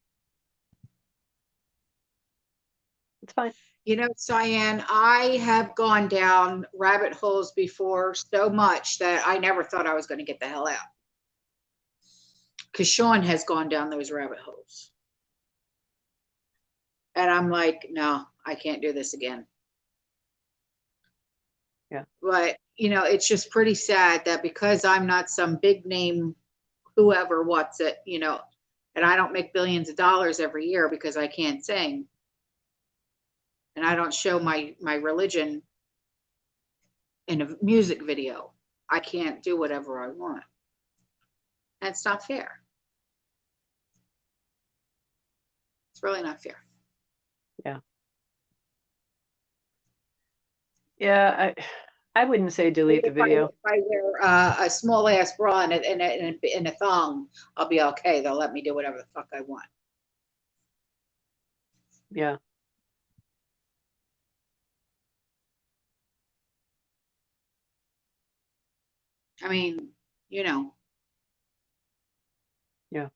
It's fine. You know, Cyan, I have gone down rabbit holes before so much that I never thought I was going to get the hell out. Because Sean has gone down those rabbit holes. And I'm like, no, I can't do this again. Yeah. But, you know, it's just pretty sad that because I'm not some big name, whoever, what's it, you know, and I don't make billions of dollars every year because I can't sing. And I don't show my religion in a music video. I can't do whatever I want. That's not fair. It's really not fair. Yeah. Yeah, I wouldn't say delete the video. If I wear a small ass bra and a thong, I'll be okay. They'll let me do whatever the fuck I want. Yeah. I mean, you know. Yeah.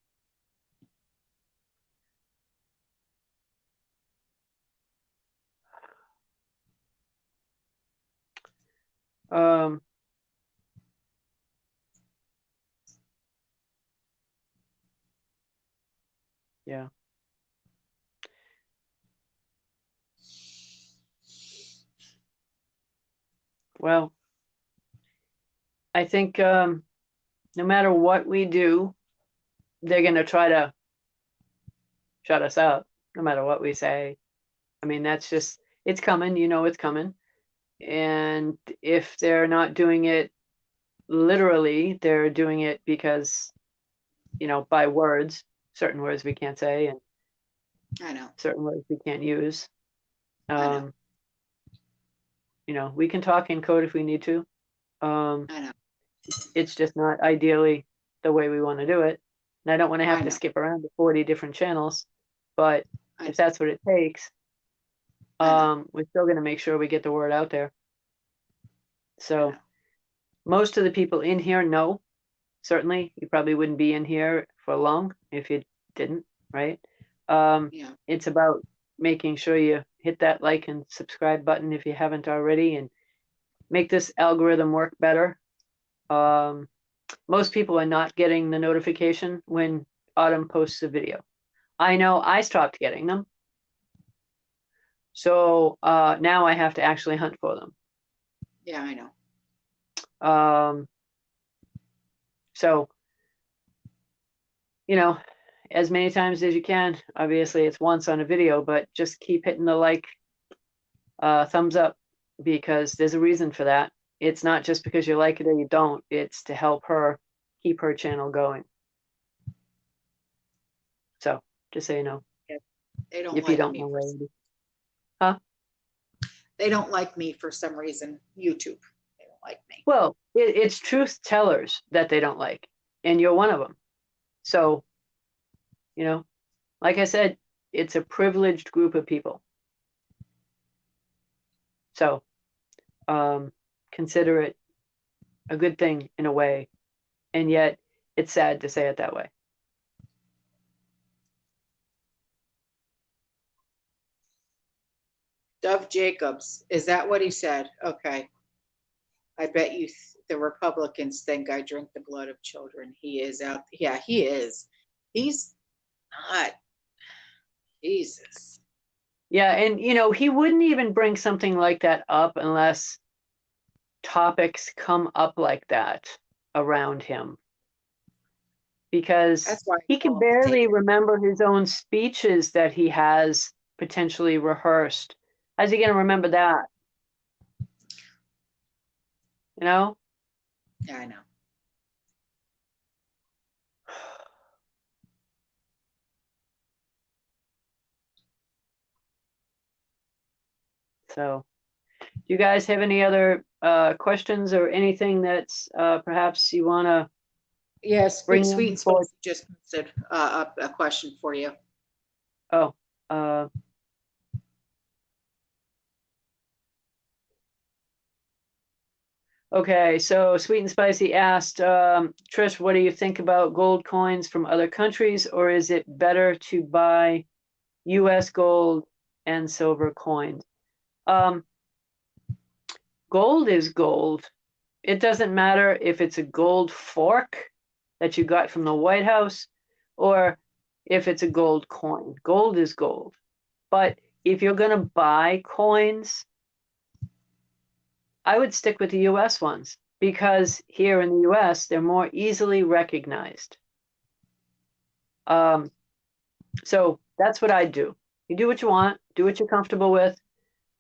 Yeah. Well, I think no matter what we do, they're going to try to shut us up, no matter what we say. I mean, that's just, it's coming, you know, it's coming. And if they're not doing it literally, they're doing it because, you know, by words, certain words we can't say and I know. certain words we can't use. I know. You know, we can talk in code if we need to. I know. It's just not ideally the way we want to do it. And I don't want to have to skip around to 40 different channels, but if that's what it takes, we're still going to make sure we get the word out there. So most of the people in here know, certainly you probably wouldn't be in here for long if you didn't, right? It's about making sure you hit that like and subscribe button if you haven't already and make this algorithm work better. Most people are not getting the notification when Autumn posts a video. I know I stopped getting them. So now I have to actually hunt for them. Yeah, I know. So, you know, as many times as you can. Obviously, it's once on a video, but just keep hitting the like, thumbs up, because there's a reason for that. It's not just because you like it or you don't. It's to help her keep her channel going. So, just so you know. They don't if like you don't me know for already. Huh? They don't like me for some reason. YouTube. They don't like me. Well, it's truth tellers that they don't like, and you're one of them. So, you know, like I said, it's a privileged group of people. So, consider it a good thing in a way, and yet it's sad to say it that way. Dove Jacobs. Is that what he said? Okay. I bet you the Republicans think I drink the blood of children. He is out. Yeah, he is. He's not. Jesus. Yeah, and he wouldn't even bring something like that up unless topics come up like that around him. Because That's why he can told him to take barely it. remember his own speeches that he has potentially rehearsed. How's he going to remember that? Yeah, I know. So, do you guys have any other questions or anything that's perhaps you want to Yes, bring Sweet in and for? Spicy just posted a question for you. Oh, okay. So Sweet and Spicy asked, Trish, what do you think about gold coins from other countries, or is it better to buy U.S. gold and silver coins? Gold is gold. It doesn't matter if it's a gold fork that you got from the White House or if it's a gold coin. Gold is gold. But if you're going to buy coins, I would stick with the US ones because here in the US, they're more easily recognized. So that's what I do. You do what you want, do what you're comfortable with,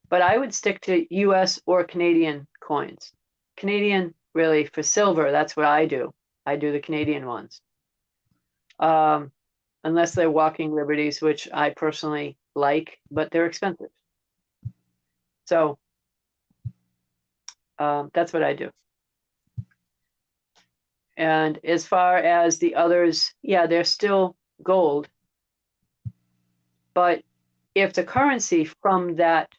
but I would stick to US or Canadian coins. Canadian, really, for silver, that's what I do. I do the Canadian ones. Unless they're walking liberties, which I personally like, but they're expensive. So that's what I do. And as far as the others, yeah, they're still gold. But if the currency from that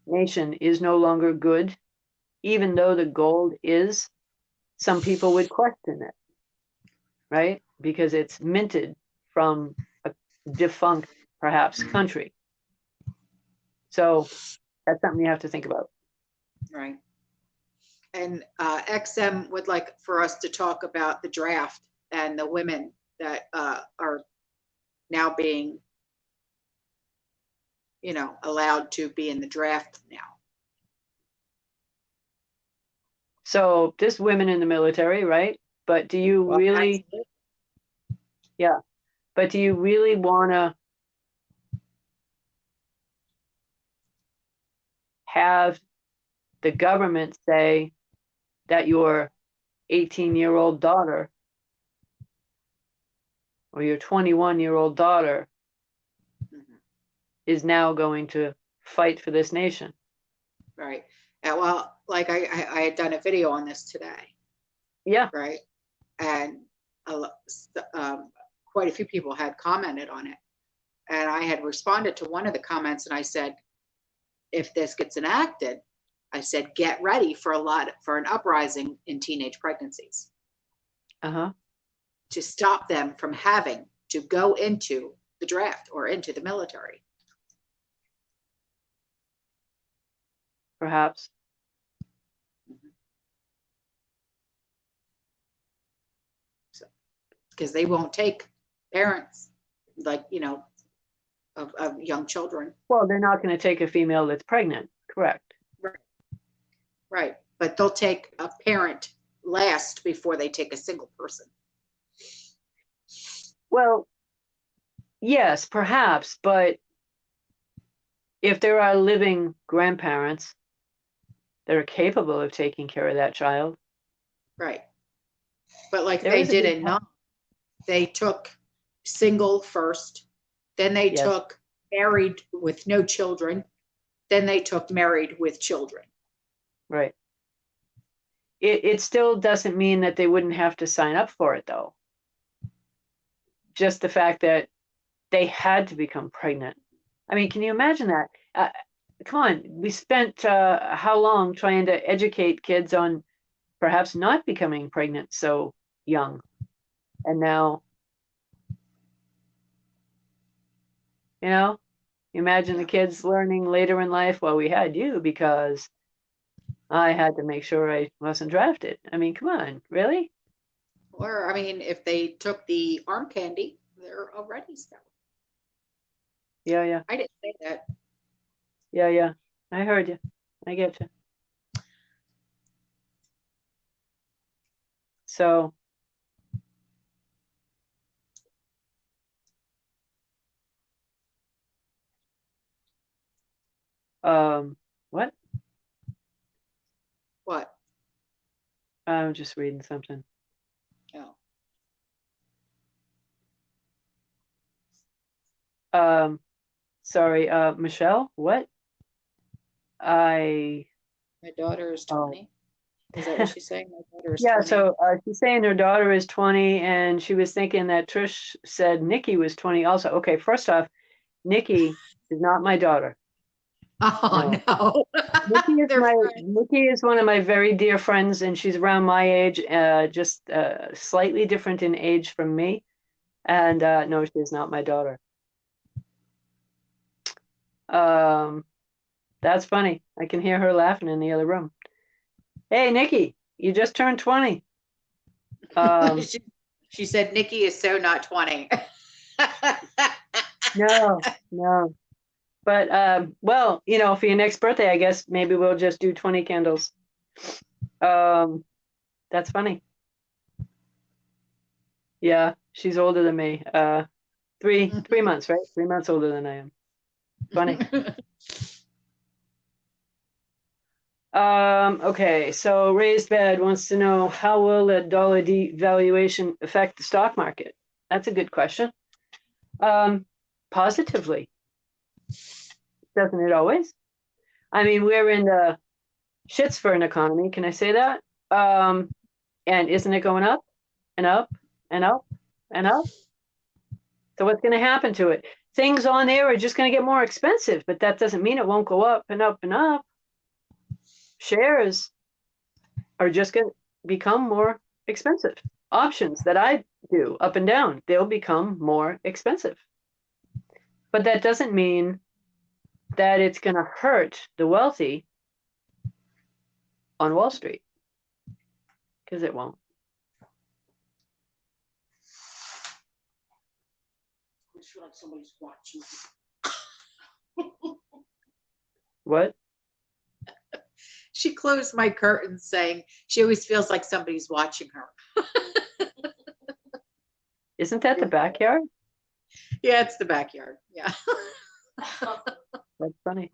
nation is no longer good, even though the gold is, some people would question it, right? Because it's minted from a defunct, perhaps, country. So that's something you have to think about. Right. And XM would like for us to talk about the draft and the women that are now being, allowed to be in the draft now. So there's women in the military, right? But do you Well, really, absolutely. yeah, but do you really want to have the government say that your 18-year-old daughter or your 21-year-old daughter Mhm. is now going to fight for this nation? Right. Well, like I had done a video on this today, Yeah. right? And quite a few people had commented on it. And I had responded to one of the comments and I said, if this gets enacted, I said, get ready for an uprising in teenage pregnancies Uh-huh. to stop them from having to go into the draft or into the military. Perhaps. So, because they won't take parents like, of young children. Well, they're not going to take a female that's pregnant. Correct. Right. Right. But they'll take a parent last before they take a single person. Well, yes, perhaps, but if there are living grandparents that are capable of taking care of that child. Right. But like There they is a did big in Nam, they took single first, then they yes, took married with no children, then they took married with children. right. It still doesn't mean that they wouldn't have to sign up for it, though. Just the fact that they had to become pregnant. I mean, can you imagine that? Come on, we spent how long trying to educate kids on perhaps not becoming pregnant so young, and now, imagine the kids learning later in life, well, we had you because I had to make sure I wasn't drafted. I mean, come on, really? Or, I mean, if they took the arm candy, they're already so. Yeah, yeah, I didn't say that. yeah, yeah. I heard you. I get you. So, what? What? I'm just reading something. Oh, Sorry, Michelle, what? I, my daughter is oh. 20. Is that what she's saying? My daughter is Yeah, 20. so she's saying her daughter is 20, and she was thinking that Trish said Nikki was 20 also. Okay, first off, Nikki is not my daughter. Oh, No. no. They're friends. Nikki is one of my very dear friends, and she's around my age, just slightly different in age from me. And no, she's not my daughter. That's funny. I can hear her laughing in the other room. Hey, Nikki, you just turned 20. She said Nikki is so not 20. No, no. But well, you know, for your next birthday, I guess maybe we'll just do 20 candles. That's funny. Yeah, she's older than me. 3 months, right? 3 months older than I am. Funny. Okay, so Raised Bed wants to know, how will the dollar devaluation affect the stock market? That's a good question. Positively. Doesn't it always? I mean, we're in the shits for an economy. Can I say that? And isn't it going up and up and up and up? So what's going to happen to it? Things on there are just going to get more expensive, but that doesn't mean it won't go up and up and up. Shares are just going to become more expensive. Options that I do up and down, they'll become more expensive. But that doesn't mean that it's going to hurt the wealthy on Wall Street, because it won't. I feel like somebody's watching. What? She closed my curtains saying she always feels like somebody's watching her. Isn't that the backyard? Yeah, it's the backyard. Yeah. That's funny.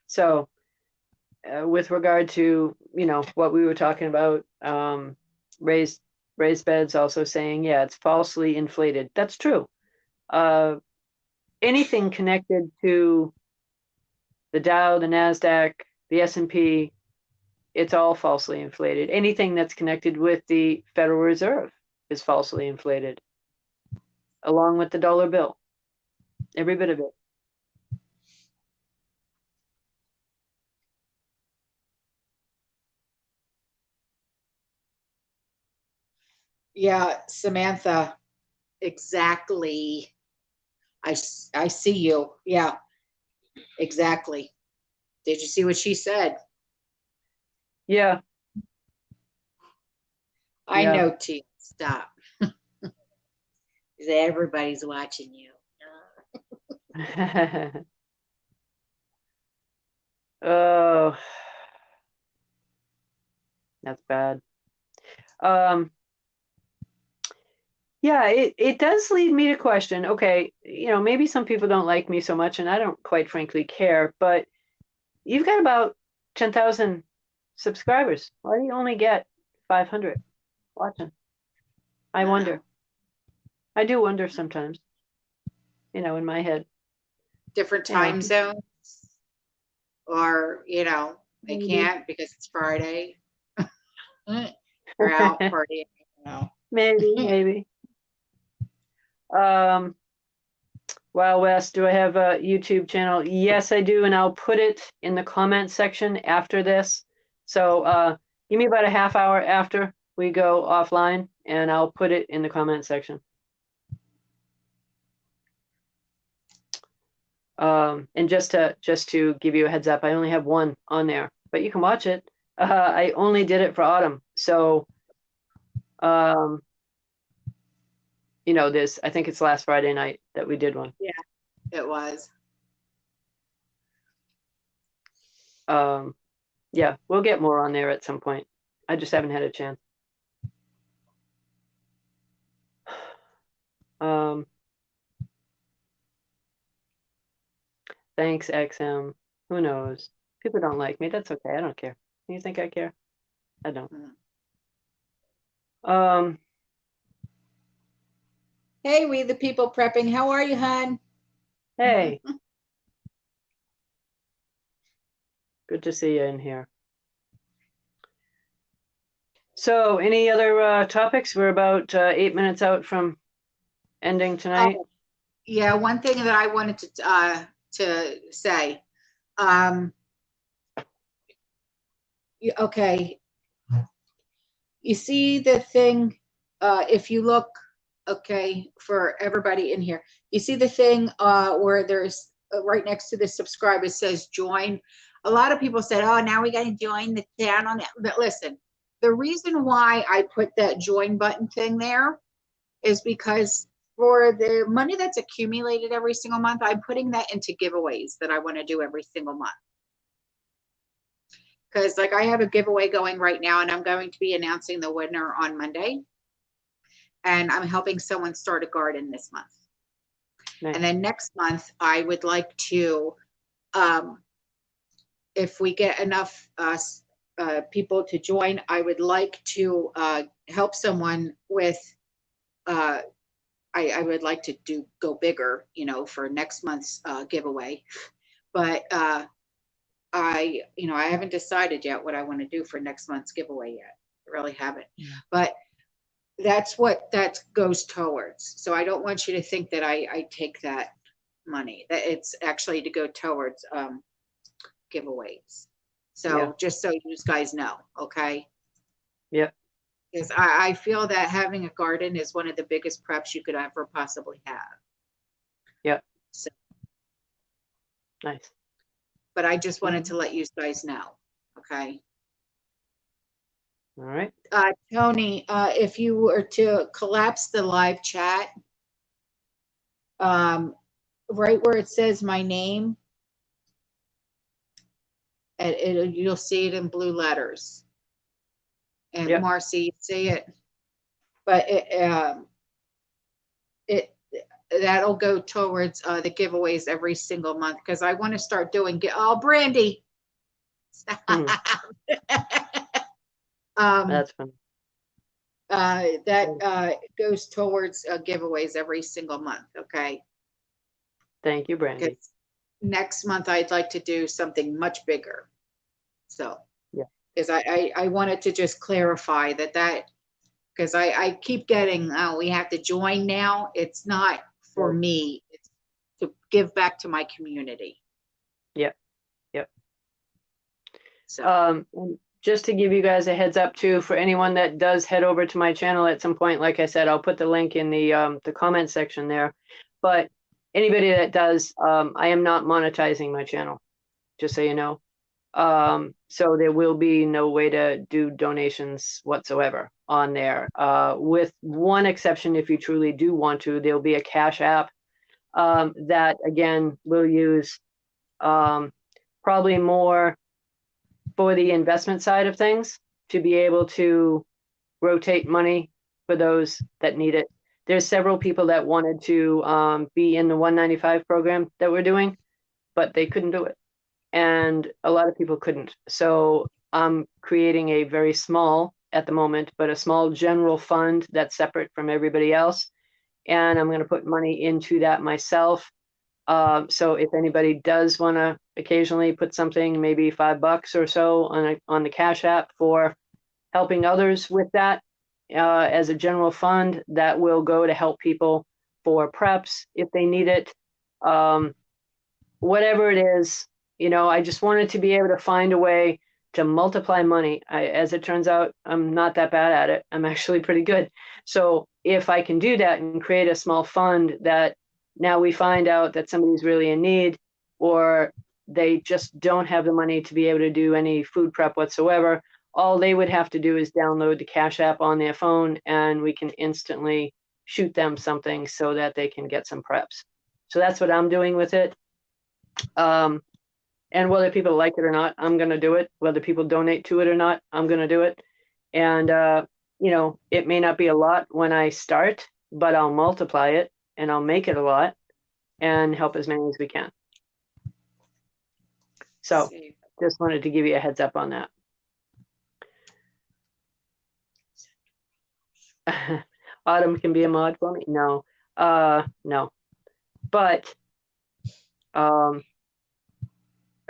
So with regard to, you know, what we were talking about, raised beds also saying, yeah, it's falsely inflated. That's true. Anything connected to the Dow, the NASDAQ, the S&P, it's all falsely inflated. Anything that's connected with the Federal Reserve is falsely inflated, along with the dollar bill. Every bit of it. Yeah, Samantha, exactly. I see you. Yeah, exactly. Did you see what she said? Yeah. I Yeah. know, T. Stop. Everybody's watching you. Oh, that's bad. Yeah, it does lead me to question, okay, you know, maybe some people don't like me so much, and I don't quite frankly care, but you've got about 10,000 subscribers. Why do you only get 500 watching? I wonder. I do wonder sometimes, you know, in my head. Different You know, time zones, or they maybe. can't because it's Friday. Or out partying. Maybe. Wild West, do I have a YouTube channel? Yes, I do, and I'll put it in the comment section after this. So give me about a half hour after we go offline, and I'll put it in the comment section. And just to give you a heads up, I only have one on there, but you can watch it. I only did it for autumn, so you know, I think it's last Friday night that we did one. Yeah, it was. Yeah, we'll get more on there at some point. I just haven't had a chance. Thanks, XM. Who knows? People don't like me. That's okay. I don't care. You think I care? I don't. Hey, we the people prepping. How are you, hon? Hey. Good to see you in here. So, any other topics? We're about 8 minutes out from ending tonight. Yeah, one thing that I wanted to say. Okay, you see the thing, if you look, okay, for everybody in here, you see the thing where there's right next to the subscribe, it says join. A lot of people said, oh, now we got to join the down on that. But listen, the reason why I put that join button thing there is because for the money that's accumulated every single month, I'm putting that into giveaways that I want to do every single month. Because like I have a giveaway going right now, and I'm going to be announcing the winner on Monday. And I'm helping someone start a garden this month. Nice. And then next month, I would like to, if we get enough people to join, I would like to help someone with, I would like to go bigger, you know, for next month's giveaway. But I haven't decided yet what I want to do for next month's giveaway yet. I really haven't. Yeah. But that's what that goes towards. So I don't want you to think that I take that money. That it's actually to go towards giveaways. So yeah. Just so you guys know, okay? Yep. Because I feel that having a garden is one of the biggest preps you could ever possibly have. Yep. So nice. But I just wanted to let you guys know, okay? All right. Tony, if you were to collapse the live chat, right where it says my name, you'll see it in blue letters. And yep. Marcy, you see it, but that'll go towards the giveaways every single month, because I want to start doing Brandy. That's fun. That goes towards giveaways every single month. Okay. Thank you, Brandy. Next month I'd like to do something much bigger. So yeah, because I wanted to just clarify that because I keep getting we have to join now. It's not for me. It's to give back to my community. Yep. Yep. So just to give you guys a heads up too, for anyone that does head over to my channel at some point, like I said, I'll put the link in the comment section there. But anybody that does, I am not monetizing my channel, just so you know. So there will be no way to do donations whatsoever on there. With one exception, if you truly do want to, there'll be a Cash App that again we'll use probably more for the investment side of things, to be able to rotate money for those that need it. There's several people that wanted to be in the 195 program that we're doing, but they couldn't do it. And a lot of people couldn't. So I'm creating a very small, at the moment, but a small general fund that's separate from everybody else. And I'm going to put money into that myself. So if anybody does want to occasionally put something, maybe $5 or so on the Cash App for helping others with that as a general fund, that will go to help people for preps if they need it. Whatever it is, you know, I just wanted to be able to find a way to multiply money. As it turns out, I'm not that bad at it. I'm actually pretty good. So if I can do that and create a small fund that now we find out that somebody's really in need, or they just don't have the money to be able to do any food prep whatsoever, all they would have to do is download the Cash App on their phone, and we can instantly shoot them something so that they can get some preps. So that's what I'm doing with it. And whether people like it or not, I'm going to do it. Whether people donate to it or not, I'm going to do it. And, you know, it may not be a lot when I start, but I'll multiply it and I'll make it a lot and help as many as we can. So just wanted to give you a heads up on that. Autumn can be a mod for me? No. No. But I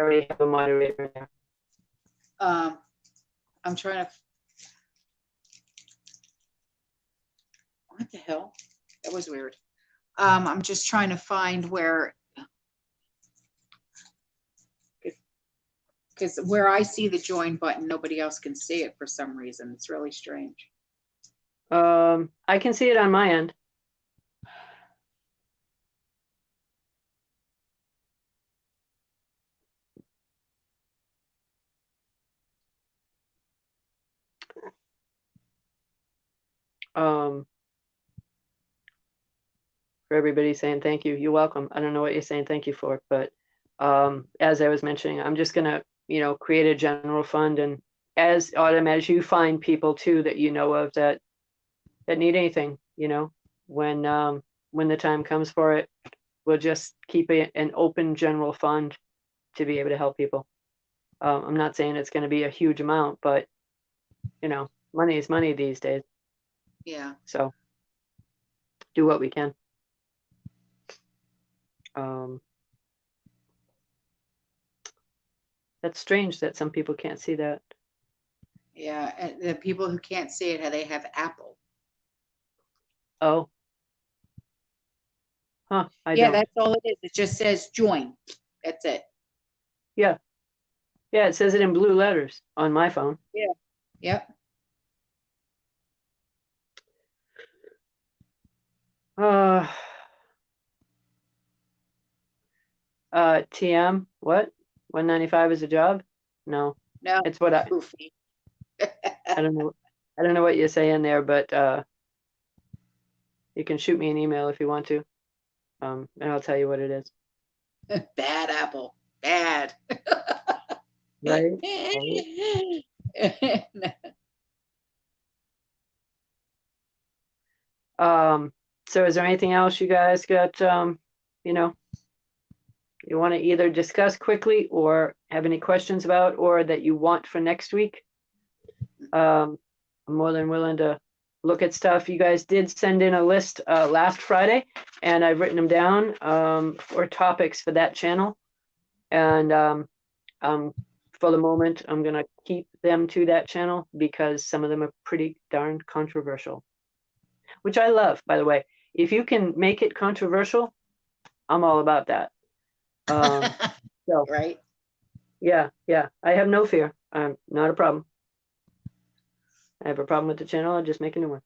already have a moderator there. I'm trying to. What the hell? That was weird. I'm just trying to find where, because where I see the join button, nobody else can see it for some reason. It's really strange. I can see it on my end. For everybody saying thank you. You're welcome. I don't know what you're saying thank you for, but as I was mentioning, I'm just gonna, you know, create a general fund, and as Autumn, as you find people too that you know of that need anything, you know, when the time comes for it, we'll just keep an open general fund to be able to help people. I'm not saying it's going to be a huge amount, but you know, money is money these days. Yeah. So do what we can. That's strange that some people can't see that. Yeah, and the people who can't see it, they have Apple. Oh. Huh, Yeah, don't. that's all it is. It just says join. That's it. Yeah. Yeah, it says it in blue letters on my phone. Yeah. Yep. TM, what? 195 is a job? No. No. It's what Goofy. I don't know. I don't know what you're saying there, but you can shoot me an email if you want to. And I'll tell you what it is. Bad Apple. Bad. Right? So is there anything else you guys got, you know, you want to either discuss quickly or have any questions about, or that you want for next week? I'm more than willing to look at stuff. You guys did send in a list last Friday, and I've written them down for topics for that channel. And for the moment, I'm going to keep them to that channel because some of them are pretty darn controversial, which I love, by the way. If you can make it controversial, I'm all about that. So, right. yeah, I have no fear. Not a problem. I have a problem with the channel. I'll just make a new one.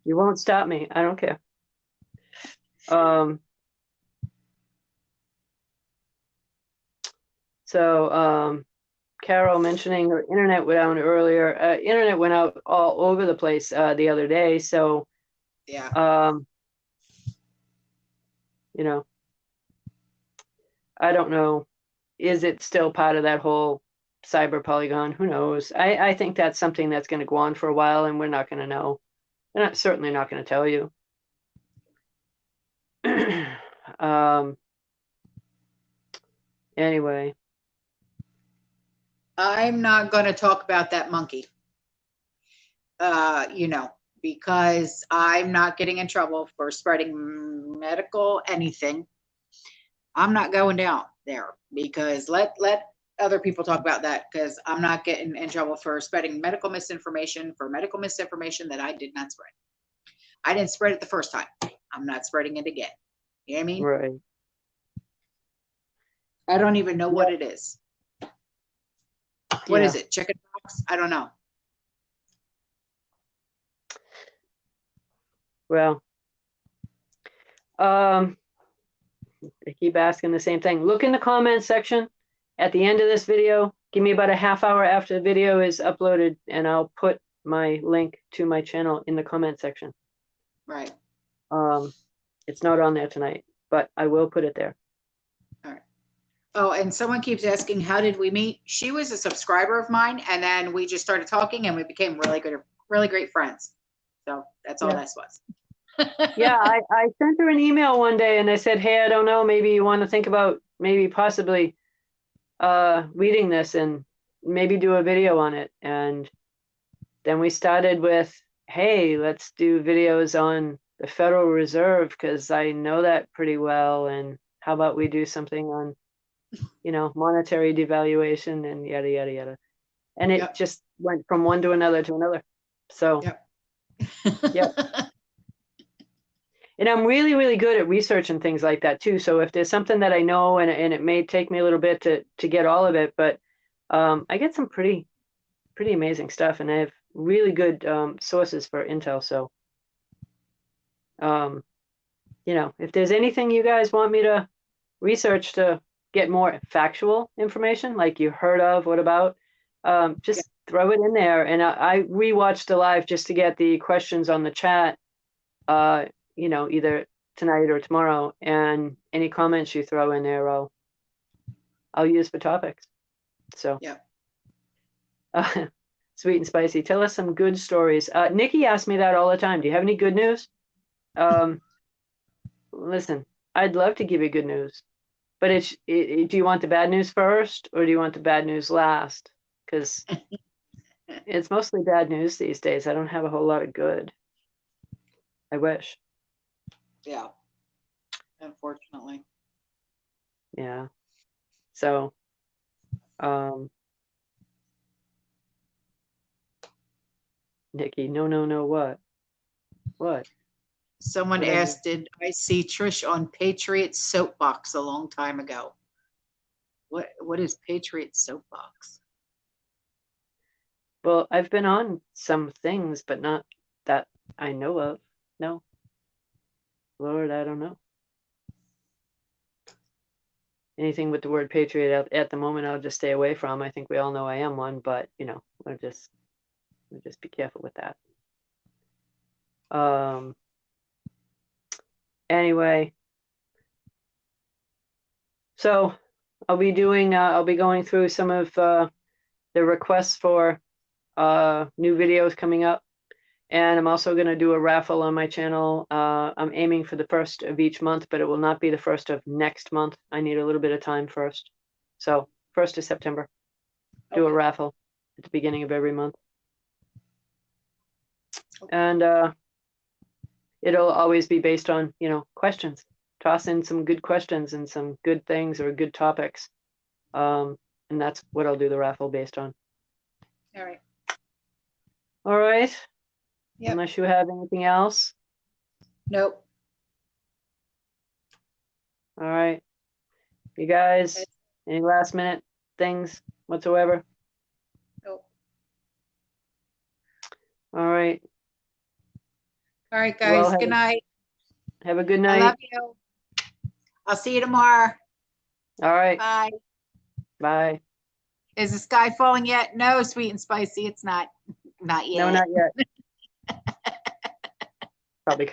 You won't stop me. I don't care. So Carol mentioning her internet went out earlier. Internet went out all over the place the other day. So yeah. You know, I don't know. Is it still part of that whole cyber polygon? Who knows? I think that's something that's going to go on for a while, and we're not going to know. We're certainly not going to tell you. Anyway. I'm not going to talk about that monkey. You know, because I'm not getting in trouble for spreading medical anything. I'm not going down there because let other people talk about that, because I'm not getting in trouble for spreading medical misinformation that I did not spread. I didn't spread it the first time. I'm not spreading it again. You know what I mean? Right. I don't even know what it is. What Yeah. is it? Chicken pox? I don't know. Well, they keep asking the same thing. Look in the comments section at the end of this video. Give me about a half hour after the video is uploaded, and I'll put my link to my channel in the comment section. Right. It's not on there tonight, but I will put it there. All right. Oh, and someone keeps asking, how did we meet? She was a subscriber of mine, and then we just started talking, and we became really great friends. So that's all Yeah. this was. Yeah, I sent her an email one day and I said, hey, I don't know, maybe you want to think about maybe possibly reading this and maybe do a video on it. And then we started with, hey, let's do videos on the Federal Reserve because I know that pretty well. And how about we do something on, you know, monetary devaluation and yada, yada, yada. And it Yep. just went from one to another to another. So, Yep. yeah. And I'm really, really good at researching things like that too. So if there's something that I know and it may take me a little bit to get all of it, but I get some pretty amazing stuff, and I have really good sources for intel. So, you know, if there's anything you guys want me to research to get more factual information, like you heard of, what about, just throw it in there. And I rewatched the live just to get the questions on the chat, you know, either tonight or tomorrow, and any comments you throw in there, I'll use for topics. So, yeah. Sweet and spicy. Tell us some good stories. Nikki asks me that all the time. Do you have any good news? Listen, I'd love to give you good news, but do you want the bad news first or do you want the bad news last? Because it's mostly bad news these days. I don't have a whole lot of good. I wish. Yeah. Unfortunately. Yeah. So, Nikki, no, what? What? Someone What I asked, did I see Trish on Patriot Soapbox a long time ago? What is Patriot Soapbox? Well, I've been on some things, but not that I know of. No. Lord, I don't know. Anything with the word patriot at the moment, I'll just stay away from. I think we all know I am one, but you know, we'll just be careful with that. Anyway, so I'll be going through some of the requests for new videos coming up, and I'm also going to do a raffle on my channel. I'm aiming for the first of each month, but it will not be the first of next month. I need a little bit of time first. So 1st of September, do a raffle at the beginning of every month. And it'll always be based on, you know, questions. Toss in some good questions and some good things or good topics. And that's what I'll do the raffle based on. All right. All right. Yep. Unless you have anything else. Nope. All right. You guys, any last minute things whatsoever? Nope. All right. All right, guys. Well, Good night. Have a good I night. love you. I'll see you tomorrow. All right. Bye. Bye. Is the sky falling yet? No, sweet and spicy. It's not. Not yet. No, not yet. Probably